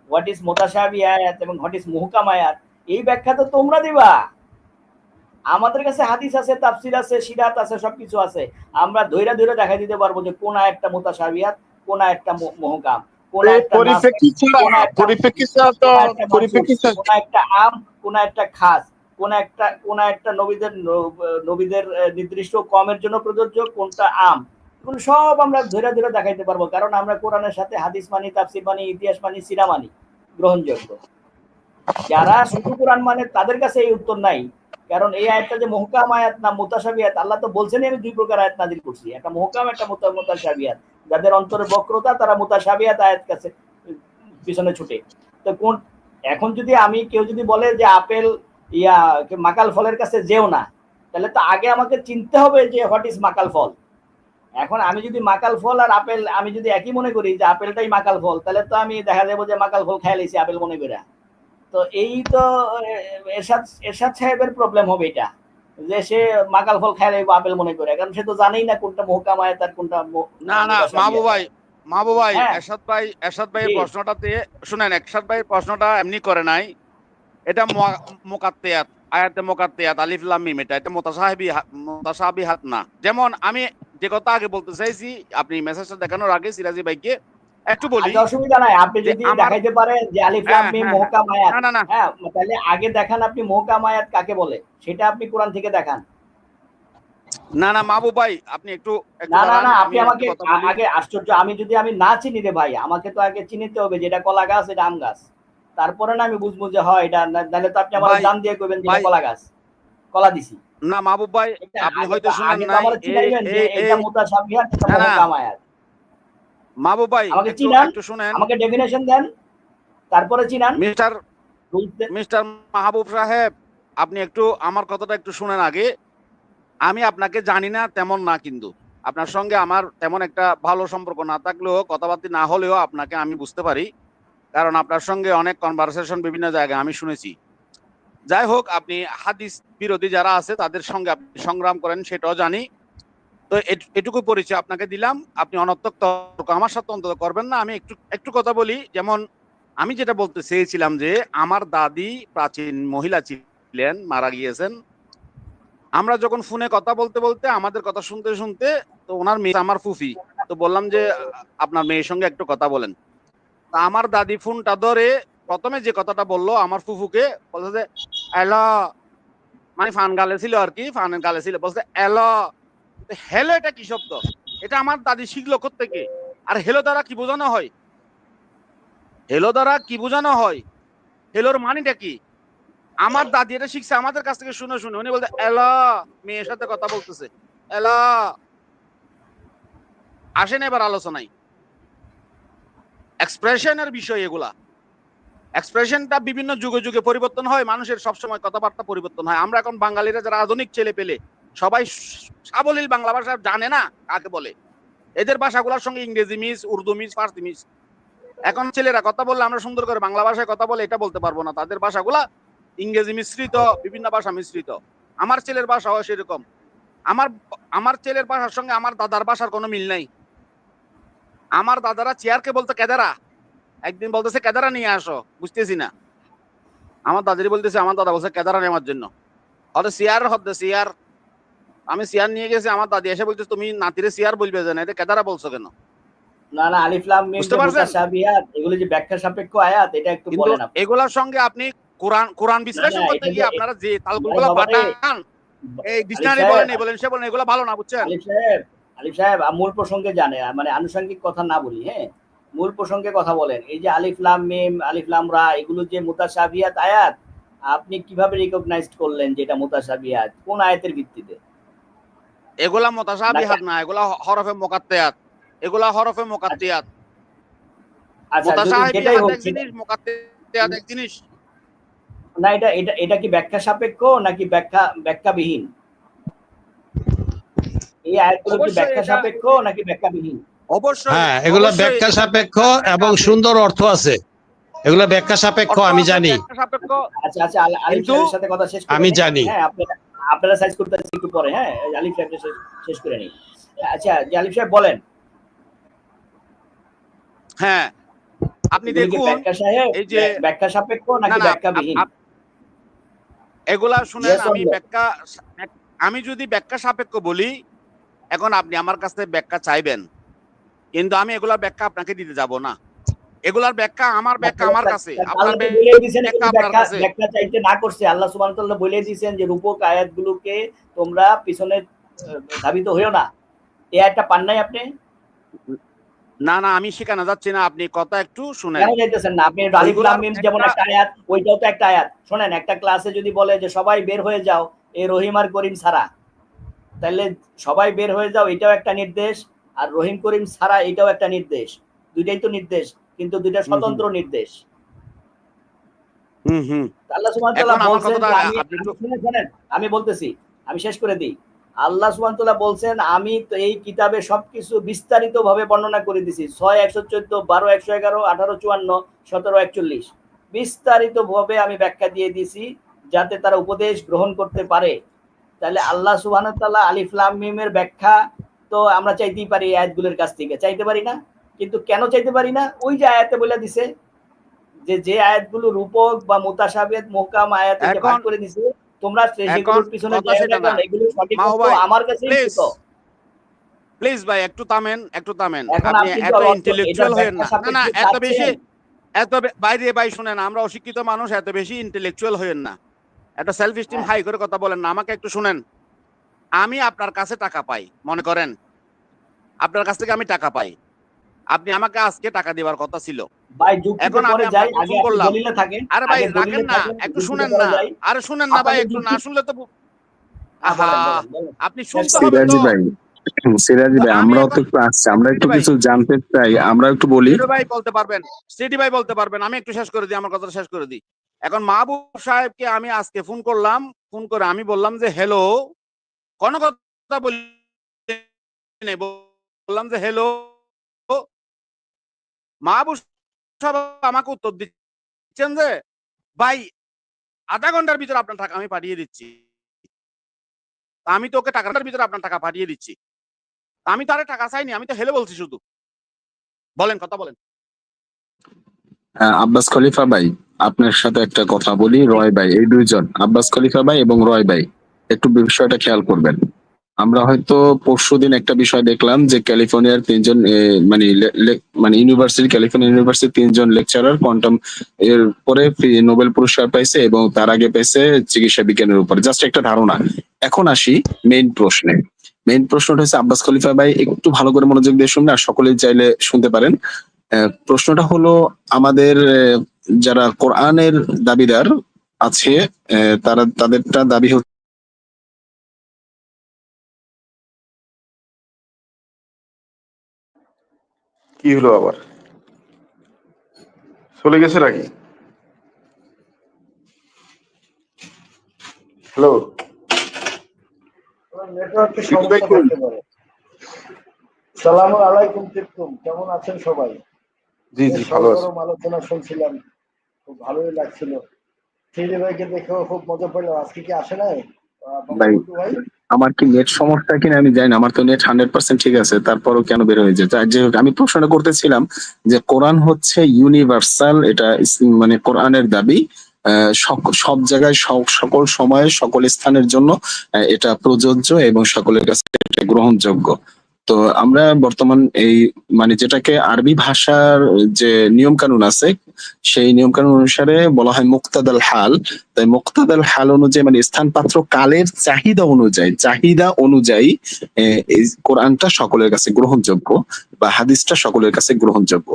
হোয়াট ইজ মুতাশাবিহ আয়াত এবং হোয়াট ইজ মুহকাম আয়াত, এই ব্যাখ্যা তো তোমরা দিবা। আমাদের কাছে হাদিস আছে, তাফসির আছে, সিরাত আছে, সবকিছু আছে। আমরা ধইরা ধইরা দেখাই দিতে পারবো যে কোন আয়াতটা মুতাশাবিহাত, কোন আয়াতটা মুহকাম, কোন আয়াতটা কোন একটা আম, কোন একটা খাস, কোন একটা নবীদের নির্দিষ্ট কমের জন্য প্রযোজ্য, কোনটা আম, এগুলো সব আমরা ধইরা ধইরা দেখাইতে পারবো। কারণ আমরা কোরআনের সাথে হাদিস মানি, তাফসির মানি, ইতিহাস মানি, সিরা মানি, গ্রহণযোগ্য। যারা শুধু কোরআন মানে তাদের কাছে এই উত্তর নাই। কারণ এই আয়াতটা যে মুহকাম আয়াত না মুতাশাবিহ আয়াত, আল্লাহ তো বলছেন আমি দুই প্রকার আয়াত নাযিল করছি, একটা মুহকাম, একটা মুতাশাবিহ। যাদের অন্তরে বক্রতা তারা মুতাশাবিহ আয়াত কাছে পিছনে ছুটে। তো কোন এখন যদি কেউ যদি বলে যে আপেল মাকাল ফলের কাছে যেও না, তাহলে তো আগে আমাকে চিনতে হবে যে হোয়াট ইজ মাকাল ফল। এখন আমি যদি মাকাল ফল আর আপেল আমি যদি একই মনে করি যে আপেলটাই মাকাল ফল, তাহলে তো আমি দেখা যাবো যে মাকাল ফল খেয়ে লাইছি আপেল মনে করে। তো এই তো এরশাদ সাহেবের প্রবলেম হবে এটা, যে সে মাকাল ফল খায় লাইব আপেল মনে করে, কারণ সে তো জানেই না কোনটা মুহকাম আয়াত আর কোনটা না। মাহবুব ভাই এরশাদ ভাইয়ের প্রশ্নটাতে শুনেন, এরশাদ ভাইয়ের প্রশ্নটা এমনি করে নাই, এটা মুকাত্তিয়াত, আয়াতে মুকাত্তিয়াত, আলিফ লাম মিম, এটা মুতাশাবিহাত না। যেমন আমি যে কথা আগে বলতে চাইছি, আপনি মেসেজটা দেখানোর আগে সিরাজি ভাইকে একটু বলি, অসুবিধা নাই, আপনি যদি দেখাইতে পারেন যে আলিফ লাম মিম মুহকাম আয়াত, হ্যাঁ, তাহলে আগে দেখান আপনি মুহকাম আয়াত কাকে বলে, সেটা আপনি কোরআন থেকে দেখান। না মাহবুব ভাই আপনি একটু না আপনি আমাকে আগে, আশ্চর্য, আমি না চিনি রে ভাই, আমাকে তো আগে চিনিতে হবে যে এটা কলা গাছ, এটা আম গাছ, তারপরে না আমি বুঝবো যে হয় এটা, নাহলে তো আপনি আমার জান দিয়ে কইবেন যে কলা গাছ, কলা দিছি না। মাহবুব ভাই আপনি হয়তো শুনেন নাই, এটা মুতাশাবিহাত, এটা মুহকাম আয়াত। মাহবুব ভাই আমাকে চিনান, একটু শুনেন, আমাকে ডেফিনেশন দেন, তারপরে চিনান। মিস্টার মাহবুব সাহেব, আপনি একটু আমার কথাটা একটু শুনেন আগে। আমি আপনাকে জানি না তেমন না, কিন্তু আপনার সঙ্গে আমার তেমন একটা ভালো সম্পর্ক না থাকলেও, কথাবার্তা না হলেও আপনাকে আমি বুঝতে পারি, কারণ আপনার সঙ্গে অনেক কনভারসেশন বিভিন্ন জায়গায় আমি শুনেছি। যাই হোক, আপনি হাদিস বিরোধী যারা আছে তাদের সঙ্গে আপনি সংগ্রাম করেন, সেটাও জানি। তো এটুকু পরিচয় আপনাকে দিলাম। আপনি অনর্থক তর্ক আমার সাথে অন্তত করবেন না। আমি একটু কথা বলি। যেমন আমি যেটা বলতে চেয়েছিলাম যে আমার দাদি প্রাচীন মহিলা ছিলেন, মারা গিয়েছেন। আমরা যখন ফোনে কথা বলতে বলতে, আমাদের কথা শুনতে শুনতে, তো ওনার মেয়ে আমার ফুফি, তো বললাম যে আপনার মেয়ের সঙ্গে একটু কথা বলেন। তা আমার দাদি ফোনটা ধরে প্রথমে যে কথাটা বললো আমার ফুফুকে, বলছে যে এলো, মানে ফান গালে ছিল আর কি, ফান গালে ছিল, বলছে এলো। হেলো এটা কি শব্দ? এটা আমার দাদি শিখলো কোত্থেকে? আর হেলো দ্বারা কি বোঝানো হয়? হেলো দ্বারা কি বোঝানো হয়? হেলোর মানেটা কি? আমার দাদি এটা শিখছে আমাদের কাছ থেকে শুনে শুনে। উনি বলতে এলো, মেয়ের সাথে কথা বলতেছে, এলো। আসেন এবার আলোচনায়। এক্সপ্রেশনের বিষয় এগুলা। এক্সপ্রেশনটা বিভিন্ন যুগে যুগে পরিবর্তন হয়, মানুষের সবসময় কথাবার্তা পরিবর্তন হয়। আমরা এখন বাঙালিরা যারা আধুনিক ছেলে পেলে, সবাই সাবলীল বাংলা ভাষা জানে না কাকে বলে। এদের ভাষাগুলোর সঙ্গে ইংরেজি মিস, উর্দু মিস, ফার্সি মিস। এখন ছেলেরা কথা বললে আমরা সুন্দর করে বাংলা ভাষায় কথা বলে এটা বলতে পারবো না। তাদের ভাষাগুলা ইংরেজি মিশ্রিত, বিভিন্ন ভাষা মিশ্রিত। আমার ছেলের ভাষাও সেরকম। আমার ছেলের ভাষার সঙ্গে আমার দাদার ভাষার কোনো মিল নাই। আমার দাদারা চেয়ারকে বলতো কেদারা, একদিন বলতেছে কেদারা নিয়ে আসো, বুঝতেছি না। আমার দাদারি বলতেছে, আমার দাদা বলছে কেদারা নেওয়ার জন্য, হয়তো চেয়ার হতে চেয়ার। আমি চেয়ার নিয়ে গেছি, আমার দাদি এসে বলতেছে তুমি নাতিরে চেয়ার বলবে জানা, এটা কেদারা বলছো কেন? না আলিফ লাম মিম মুতাশাবিহাত, এগুলো যে ব্যাখ্যা সাপেক্ষ আয়াত, এটা একটু বলেন আপনি। এগুলোর সঙ্গে আপনি কোরআন বিশ্লেষণ করতে গিয়ে আপনারা যে তালগুলো পাঠান, এই ডিকশনারি বলেন সে বলেন, এগুলো ভালো না, বুঝছেন? আলিফ সাহেব মূল প্রসঙ্গে জানে, মানে আনুষঙ্গিক কথা না বলি, হ্যাঁ, মূল প্রসঙ্গে কথা বলেন। এই যে আলিফ লাম মিম, আলিফ লাম রা, এগুলো যে মুতাশাবিহাত আয়াত, আপনি কিভাবে রিকগনাইজ করলেন যে এটা মুতাশাবিহাত? কোন আয়াতের ভিত্তিতে? এগুলা মুতাশাবিহাত না, এগুলা হরফে মুকাত্তিয়াত। এগুলা হরফে মুকাত্তিয়াত। আচ্ছা, যেটাই হোক, এক জিনিস, মুকাত্তিয়াত এক জিনিস না। এটা কি ব্যাখ্যা সাপেক্ষ নাকি ব্যাখ্যাবিহীন? এই আয়াতগুলো কি ব্যাখ্যা সাপেক্ষ নাকি ব্যাখ্যাবিহীন? অবশ্যই, হ্যাঁ, এগুলা ব্যাখ্যা সাপেক্ষ এবং সুন্দর অর্থ আছে। এগুলা ব্যাখ্যা সাপেক্ষ, আমি জানি। আচ্ছা আলিফ সাহেবের সাথে কথা শেষ করে আমি জানি। হ্যাঁ, আপনারা সাইজ করতে একটু পরে, হ্যাঁ, আলিফ সাহেব শেষ করে নিই। আচ্ছা জালিম সাহেব বলেন। হ্যাঁ, আপনি দেখুন এই যে ব্যাখ্যা সাপেক্ষ নাকি ব্যাখ্যাবিহীন? এগুলা শুনেন, আমি যদি ব্যাখ্যা সাপেক্ষ বলি, এখন আপনি আমার কাছে ব্যাখ্যা চাইবেন, কিন্তু আমি এগুলার ব্যাখ্যা আপনাকে দিতে যাব না। এগুলার ব্যাখ্যা আমার কাছে, আপনার ব্যাখ্যা চাইতে না করছে। আল্লাহ সুবহানাহু ওয়া তাআলা বলে দিয়েছেন যে রূপক আয়াতগুলোকে তোমরা পিছনে ধাবিত হইও না। এই আয়াতটা পান নাই আপনি? না, আমি শেখানো যাচ্ছি না, আপনি কথা একটু শুনেন। কেন যাইতেছেন না? আপনি আলিফ লাম মিম যেমন একটা আয়াত, ওইটাও তো একটা আয়াত। শুনেন, একটা ক্লাসে যদি বলে যে সবাই বের হয়ে যাও এই রহিম আর করিম ছাড়া, তাহলে সবাই বের হয়ে যাও এটাও একটা নির্দেশ, আর রহিম করিম ছাড়া এটাও একটা নির্দেশ। দুইটাই তো নির্দেশ, কিন্তু দুইটা স্বতন্ত্র নির্দেশ। আল্লাহ সুবহানাহু ওয়া তাআলা বলছেন, আমি বলতেছি, আমি শেষ করে দিই। আল্লাহ সুবহানাহু ওয়া তাআলা বলছেন আমি তো এই কিতাবে সবকিছু বিস্তারিতভাবে বর্ণনা করে দিছি। 6:114, 12:111, 18:54, 17:41 বিস্তারিতভাবে আমি ব্যাখ্যা দিয়ে দিছি যাতে তারা উপদেশ গ্রহণ করতে পারে। তাহলে আল্লাহ সুবহানাহু ওয়া তাআলা আলিফ লাম মিমের ব্যাখ্যা তো আমরা চাইতেই পারি আয়াতগুলোর কাছ থেকে, চাইতে পারি না? কিন্তু কেন চাইতে পারি না? ওই যে আয়াতে বলে দিছে যে আয়াতগুলো রূপক বা মুতাশাবিহ মুহকাম আয়াতে যে ভাগ করে দিছে, তোমরা সেগুলোর পিছনে যাও না, কারণ এগুলো সঠিক তো আমার কাছেই ছিল। প্লিজ ভাই একটু থামেন। আপনি এত ইন্টেলেকচুয়াল হয়েন না। না, এত বাইরে ভাই শুনেন, আমরা অশিক্ষিত মানুষ, এত বেশি ইন্টেলেকচুয়াল হয়েন না। একটা সেলফ স্টিম হাই করে কথা বলেন না। আমাকে একটু শুনেন। আমি আপনার কাছে টাকা পাই, মনে করেন আপনার কাছ থেকে আমি টাকা পাই, আপনি আমাকে আজকে টাকা দেওয়ার কথা ছিল। এখন আমি আপনাকে ফোন করলাম। আরে ভাই রাখেন না, একটু শুনেন না। আরে শুনেন না ভাই, একটু না শুনলে তো আপনি শুনতে হবে তো। সিরাজি ভাই, আমরাও তো একটু আসছি, আমরা একটু কিছু জানতে চাই, আমরা একটু বলি। ভাই বলতে পারবেন, সিটি ভাই বলতে পারবেন, আমি একটু শেষ করে দিই, আমার কথাটা শেষ করে দিই। এখন মাহবুব সাহেবকে আমি আজকে ফোন করলাম, ফোন করে আমি বললাম যে হ্যালো, কোন কথা বলি, বললাম যে হ্যালো। মাহবুব সাহেব আমাকে উত্তর দিচ্ছেন যে ভাই আধা ঘন্টার ভিতরে আপনার টাকা আমি পাঠিয়ে দিচ্ছি। আমি তো ওকে টাকার ভিতরে আপনার টাকা পাঠিয়ে দিচ্ছি। আমি তো আরে টাকা চাইনি, আমি তো হেলে বলছি শুধু। বলেন, কথা বলেন। আব্বাস খলিফা ভাই, আপনার সাথে একটা কথা বলি। রয় ভাই, এই দুইজন আব্বাস খলিফা ভাই এবং রয় ভাই একটু বিষয়টা খেয়াল করবেন। আমরা হয়তো পরশুদিন একটা বিষয় দেখলাম যে ক্যালিফোর্নিয়ার 3জন মানে ক্যালিফোর্নিয়া ইউনিভার্সিটির 3জন লেকচারার কোয়ান্টাম এর পরে নোবেল পুরস্কার পাইছে, এবং তার আগে পাইছে চিকিৎসা বিজ্ঞানের উপরে। জাস্ট একটা ধারণা। এখন আসি মেইন প্রশ্নে। মেইন প্রশ্নটা হচ্ছে, আব্বাস খলিফা ভাই একটু ভালো করে মনোযোগ দিয়ে শুনবেন, আর সকলেই চাইলে শুনতে পারেন। প্রশ্নটা হলো, আমাদের যারা কোরআনের দাবিদার আছে, তাদেরটা দাবি হচ্ছে কি হলো আবার, চলে গেছে নাকি? হ্যালো, নেটওয়ার্কের সমস্যা থাকতে পারে। সালামু আলাইকুম তিপ্তুম, কেমন আছেন সবাই? জি ভালো আছি। আলোচনা শুনছিলাম, খুব ভালোই লাগছিল। থ্রিডি ভাইকে দেখেও খুব মজা পেলাম। আজকে কি আসে নাই ভাই? আমার কি নেট সমস্যা কিনা আমি জানি না, আমার তো নেট 100% ঠিক আছে, তারপরও কেন বের হয়ে যায়। যাই হোক, আমি প্রশ্নটা করতেছিলাম যে কোরআন হচ্ছে ইউনিভার্সাল, এটা মানে কোরআনের দাবি সব জায়গায় সকল সময়ে সকল স্থানের জন্য এটা প্রযোজ্য এবং সকলের কাছে এটা গ্রহণযোগ্য। তো আমরা বর্তমান এই মানে যেটাকে আরবি ভাষার যে নিয়ম কানুন আছে, সেই নিয়ম কানুন অনুসারে বলা হয় মুক্তাদাল হাল। তাই মুক্তাদাল হাল অনুযায়ী মানে স্থান পাত্র কালের চাহিদা অনুযায়ী এই কোরআনটা সকলের কাছে গ্রহণযোগ্য বা হাদিসটা সকলের কাছে গ্রহণযোগ্য।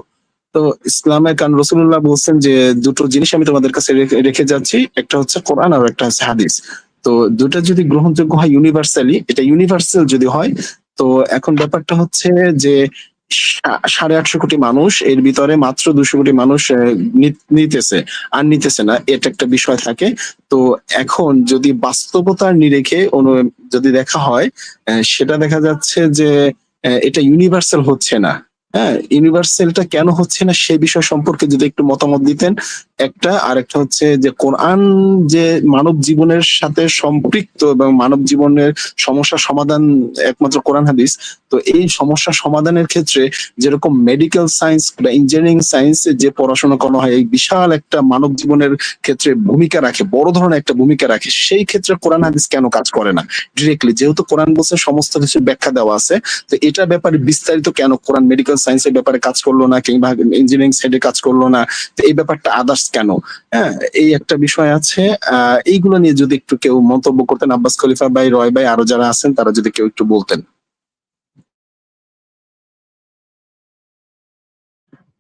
তো ইসলামে কারণ রাসূলুল্লাহ বলছেন যে দুটো জিনিস আমি তোমাদের কাছে রেখে যাচ্ছি, একটা হচ্ছে কোরআন আর একটা হচ্ছে হাদিস। তো দুটো যদি গ্রহণযোগ্য হয় ইউনিভার্সালি, এটা ইউনিভার্সাল যদি হয়, তো এখন ব্যাপারটা হচ্ছে যে 850 কোটি মানুষ, এর ভিতরে মাত্র 200 কোটি মানুষ নিতেছে না, এটা একটা বিষয় থাকে। তো এখন যদি বাস্তবতার নিরিখে যদি দেখা হয়, সেটা দেখা যাচ্ছে যে এটা ইউনিভার্সাল হচ্ছে না। হ্যাঁ, ইউনিভার্সালটা কেন হচ্ছে না সে বিষয় সম্পর্কে যদি একটু মতামত দিতেন একটা। আর একটা হচ্ছে যে কোরআন যে মানব জীবনের সাথে সম্পৃক্ত এবং মানব জীবনের সমস্যা সমাধান একমাত্র কোরআন হাদিস, তো তো এই সমস্যা সমাধানের ক্ষেত্রে যেরকম মেডিকেল সায়েন্স বা ইঞ্জিনিয়ারিং সায়েন্সে যে পড়াশোনা করা হয় এই বিশাল একটা মানব জীবনের ক্ষেত্রে ভূমিকা রাখে, বড় ধরনের একটা ভূমিকা রাখে, সেই ক্ষেত্রে কোরআন হাদিস কেন কাজ করে না ডিরেক্টলি? যেহেতু কোরআন বলছে সমস্ত কিছু ব্যাখ্যা দেওয়া আছে, তো এটার ব্যাপারে বিস্তারিত কেন কোরআন মেডিকেল সায়েন্সের ব্যাপারে কাজ করলো না, কিংবা ইঞ্জিনিয়ারিং সাইডে কাজ করলো না, তো এই ব্যাপারটা আদার্স কেন? হ্যাঁ, এই একটা বিষয় আছে। এইগুলো নিয়ে যদি একটু কেউ মন্তব্য করতেন, আব্বাস খলিফা ভাই, রয় ভাই, আরো যারা আছেন তারা যদি কেউ একটু বলতেন।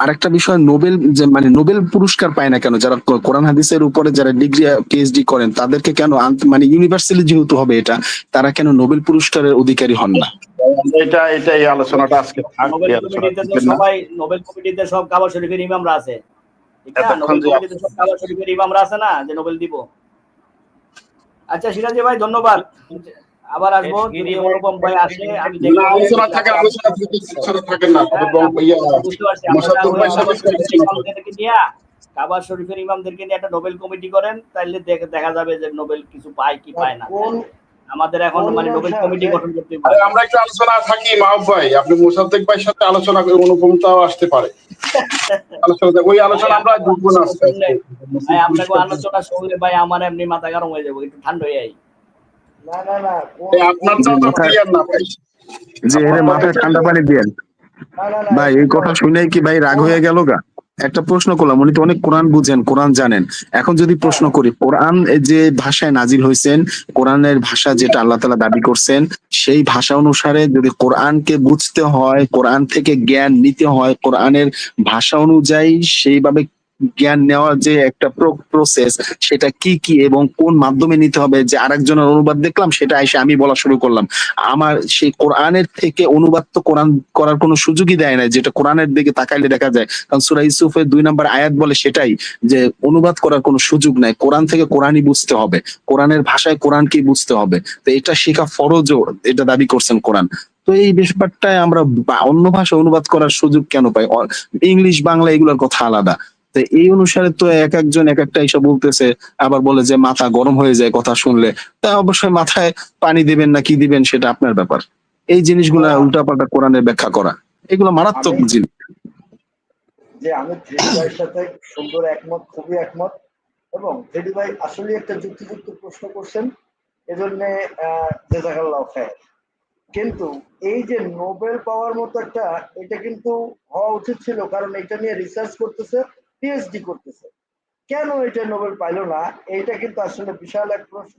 আরেকটা বিষয়, নোবেল যে মানে নোবেল পুরস্কার পায় না কেন যারা কোরআন হাদিসের উপরে যারা ডিগ্রি পিএইচডি করেন, তাদেরকে কেন মানে ইউনিভার্সালি যেহেতু হবে এটা, তারা কেন নোবেল পুরস্কারের অধিকারী হন না? এটা এই আলোচনাটা আজকে সবাই নোবেল কমিটিতে সব কাবা শরীফের ইমামরা আছে, ঠিক না? নোবেল কমিটিতে সব কাবা শরীফের ইমামরা আছে না, যে নোবেল দিব। আচ্ছা সিরাজি ভাই ধন্যবাদ, আবার আসবো যদি অনুপম ভাই আসে। আমি আলোচনা থাকে না, বুঝতে পারছি কাবা শরীফের ইমামদেরকে নিয়ে একটা নোবেল কমিটি করেন, তাইলে দেখা যাবে যে নোবেল কিছু পায় কি পায় না। আমাদের এখন মানে নোবেল কমিটি গঠন করতে হবে। আমরা একটু আলোচনা থাকি মাহবুব ভাই, আপনি মোসাদ্দেক ভাইয়ের সাথে আলোচনা করে অনুপমতাও আসতে পারে আলোচনা, ওই আলোচনা আমরা ঢুকবো না ভাই। আপনাকে আলোচনা শুনলে ভাই আমার এমনি মাথা গরম হয়ে যাবে, একটু ঠান্ডা হয়ে যাই। না না না, আপনার তো ক্লিয়ার না ভাই, যে এর মাথায় ঠান্ডা পানি দিয়েন ভাই। এই কথা শুনে কি ভাই রাগ হয়ে গেল গা? একটা প্রশ্ন করলাম, উনি তো অনেক কোরআন বুঝেন, কোরআন জানেন। এখন যদি প্রশ্ন করি, কোরআন যে ভাষায় নাজিল হয়েছেন, কোরআনের ভাষা যেটা আল্লাহ তাআলা দাবি করছেন, সেই ভাষা অনুসারে যদি কোরআনকে বুঝতে হয়, কোরআন থেকে জ্ঞান নিতে হয়, কোরআনের ভাষা অনুযায়ী সেইভাবে জ্ঞান নেওয়ার যে একটা প্রসেস, সেটা কি কি এবং কোন মাধ্যমে নিতে হবে, যে আরেকজনের অনুবাদ দেখলাম সেটা এসে আমি বলা শুরু করলাম, আমার সেই কোরআনের থেকে অনুবাদ তো কোরআন করার কোনো সুযোগই দেয় না, যেটা কোরআনের দিকে তাকাইলে দেখা যায়। কারণ সূরা ইউসুফের 2 নম্বর আয়াত বলে সেটাই, যে অনুবাদ করার কোনো সুযোগ নাই, কোরআন থেকে কোরআনই বুঝতে হবে, কোরআনের ভাষায় কোরআনকেই বুঝতে হবে। তো এটা শেখা ফরজও, এটা দাবি করছেন কোরআন। তো এই ব্যাপারটায় আমরা অন্য ভাষা অনুবাদ করার সুযোগ কেন পাই? ইংলিশ বাংলা এগুলোর কথা আলাদা। তো এই অনুসারে তো এক একজন এক একটা এসব বলতেছে, আবার বলে যে মাথা গরম হয়ে যায় কথা শুনলে। তা অবশ্যই মাথায় পানি দিবেন না কি দিবেন সেটা আপনার ব্যাপার। এই জিনিসগুলা উল্টাপাল্টা কোরআনের ব্যাখ্যা করা, এগুলো মারাত্মক জিনিস। যে আমি থ্রেডি ভাইয়ের সাথে সুন্দর একমত, খুবই একমত, এবং থ্রেডি ভাই আসলে একটা যুক্তিযুক্ত প্রশ্ন করছেন, এজন্য জাযাকাল্লাহু খায়র। কিন্তু এই যে নোবেল পাওয়ার মতো একটা, এটা কিন্তু হওয়া উচিত ছিল, কারণ এটা নিয়ে রিসার্চ করতেছে, পিএইচডি করতেছে। কেন এটা নোবেল পাইলো না, এইটা কিন্তু আসলে বিশাল এক প্রশ্ন,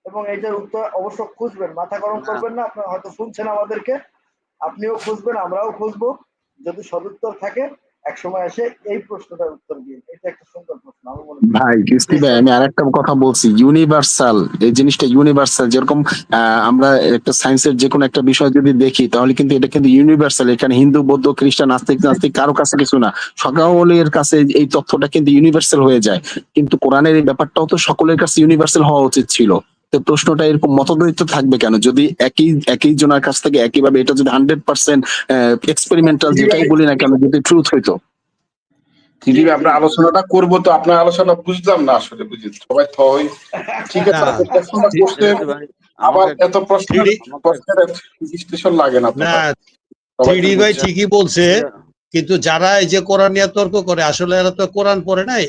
এবং এইটার উত্তর অবশ্য খুঁজবেন, মাথা গরম করবেন না। আপনারা হয়তো শুনছেন আমাদেরকে, আপনিও খুঁজবেন, আমরাও খুঁজবো, যদি সদুত্তর থাকে একসময় এসে এই প্রশ্নটার উত্তর দিন। এটা একটা সুন্দর প্রশ্ন আমি মনে করি। ভাই কিস্তি ভাই, আমি আরেকটা কথা বলছি, ইউনিভার্সাল, এই জিনিসটা ইউনিভার্সাল। যেরকম আমরা একটা সায়েন্সের যে কোনো একটা বিষয় যদি দেখি, তাহলে কিন্তু এটা কিন্তু ইউনিভার্সাল। এখানে হিন্দু, বৌদ্ধ, খ্রিস্টান, নাস্তিক কারো কাছে কিছু না, সকলের কাছে এই তথ্যটা কিন্তু ইউনিভার্সাল হয়ে যায়। কিন্তু কোরআনের এই ব্যাপারটাও তো সকলের কাছে ইউনিভার্সাল হওয়া উচিত ছিল। তো প্রশ্নটা এরকম মতদ্বৈত থাকবে কেন? যদি একই জনের কাছ থেকে একইভাবে, এটা যদি 100% এক্সপেরিমেন্টাল যেটাই বলি না কেন, যদি ট্রুথ হইতো। আমরা আলোচনাটা করবো, তো আপনার আলোচনা বুঝলাম না আসলে, বুঝি সবাই তো ঠিক আছে। আবার এত প্রশ্নের বিশ্লেষণ লাগে না। থ্রিডি ভাই ঠিকই বলছে, কিন্তু যারা এই যে কোরআন নিয়ে তর্ক করে, আসলে এরা তো কোরআন পড়ে নাই।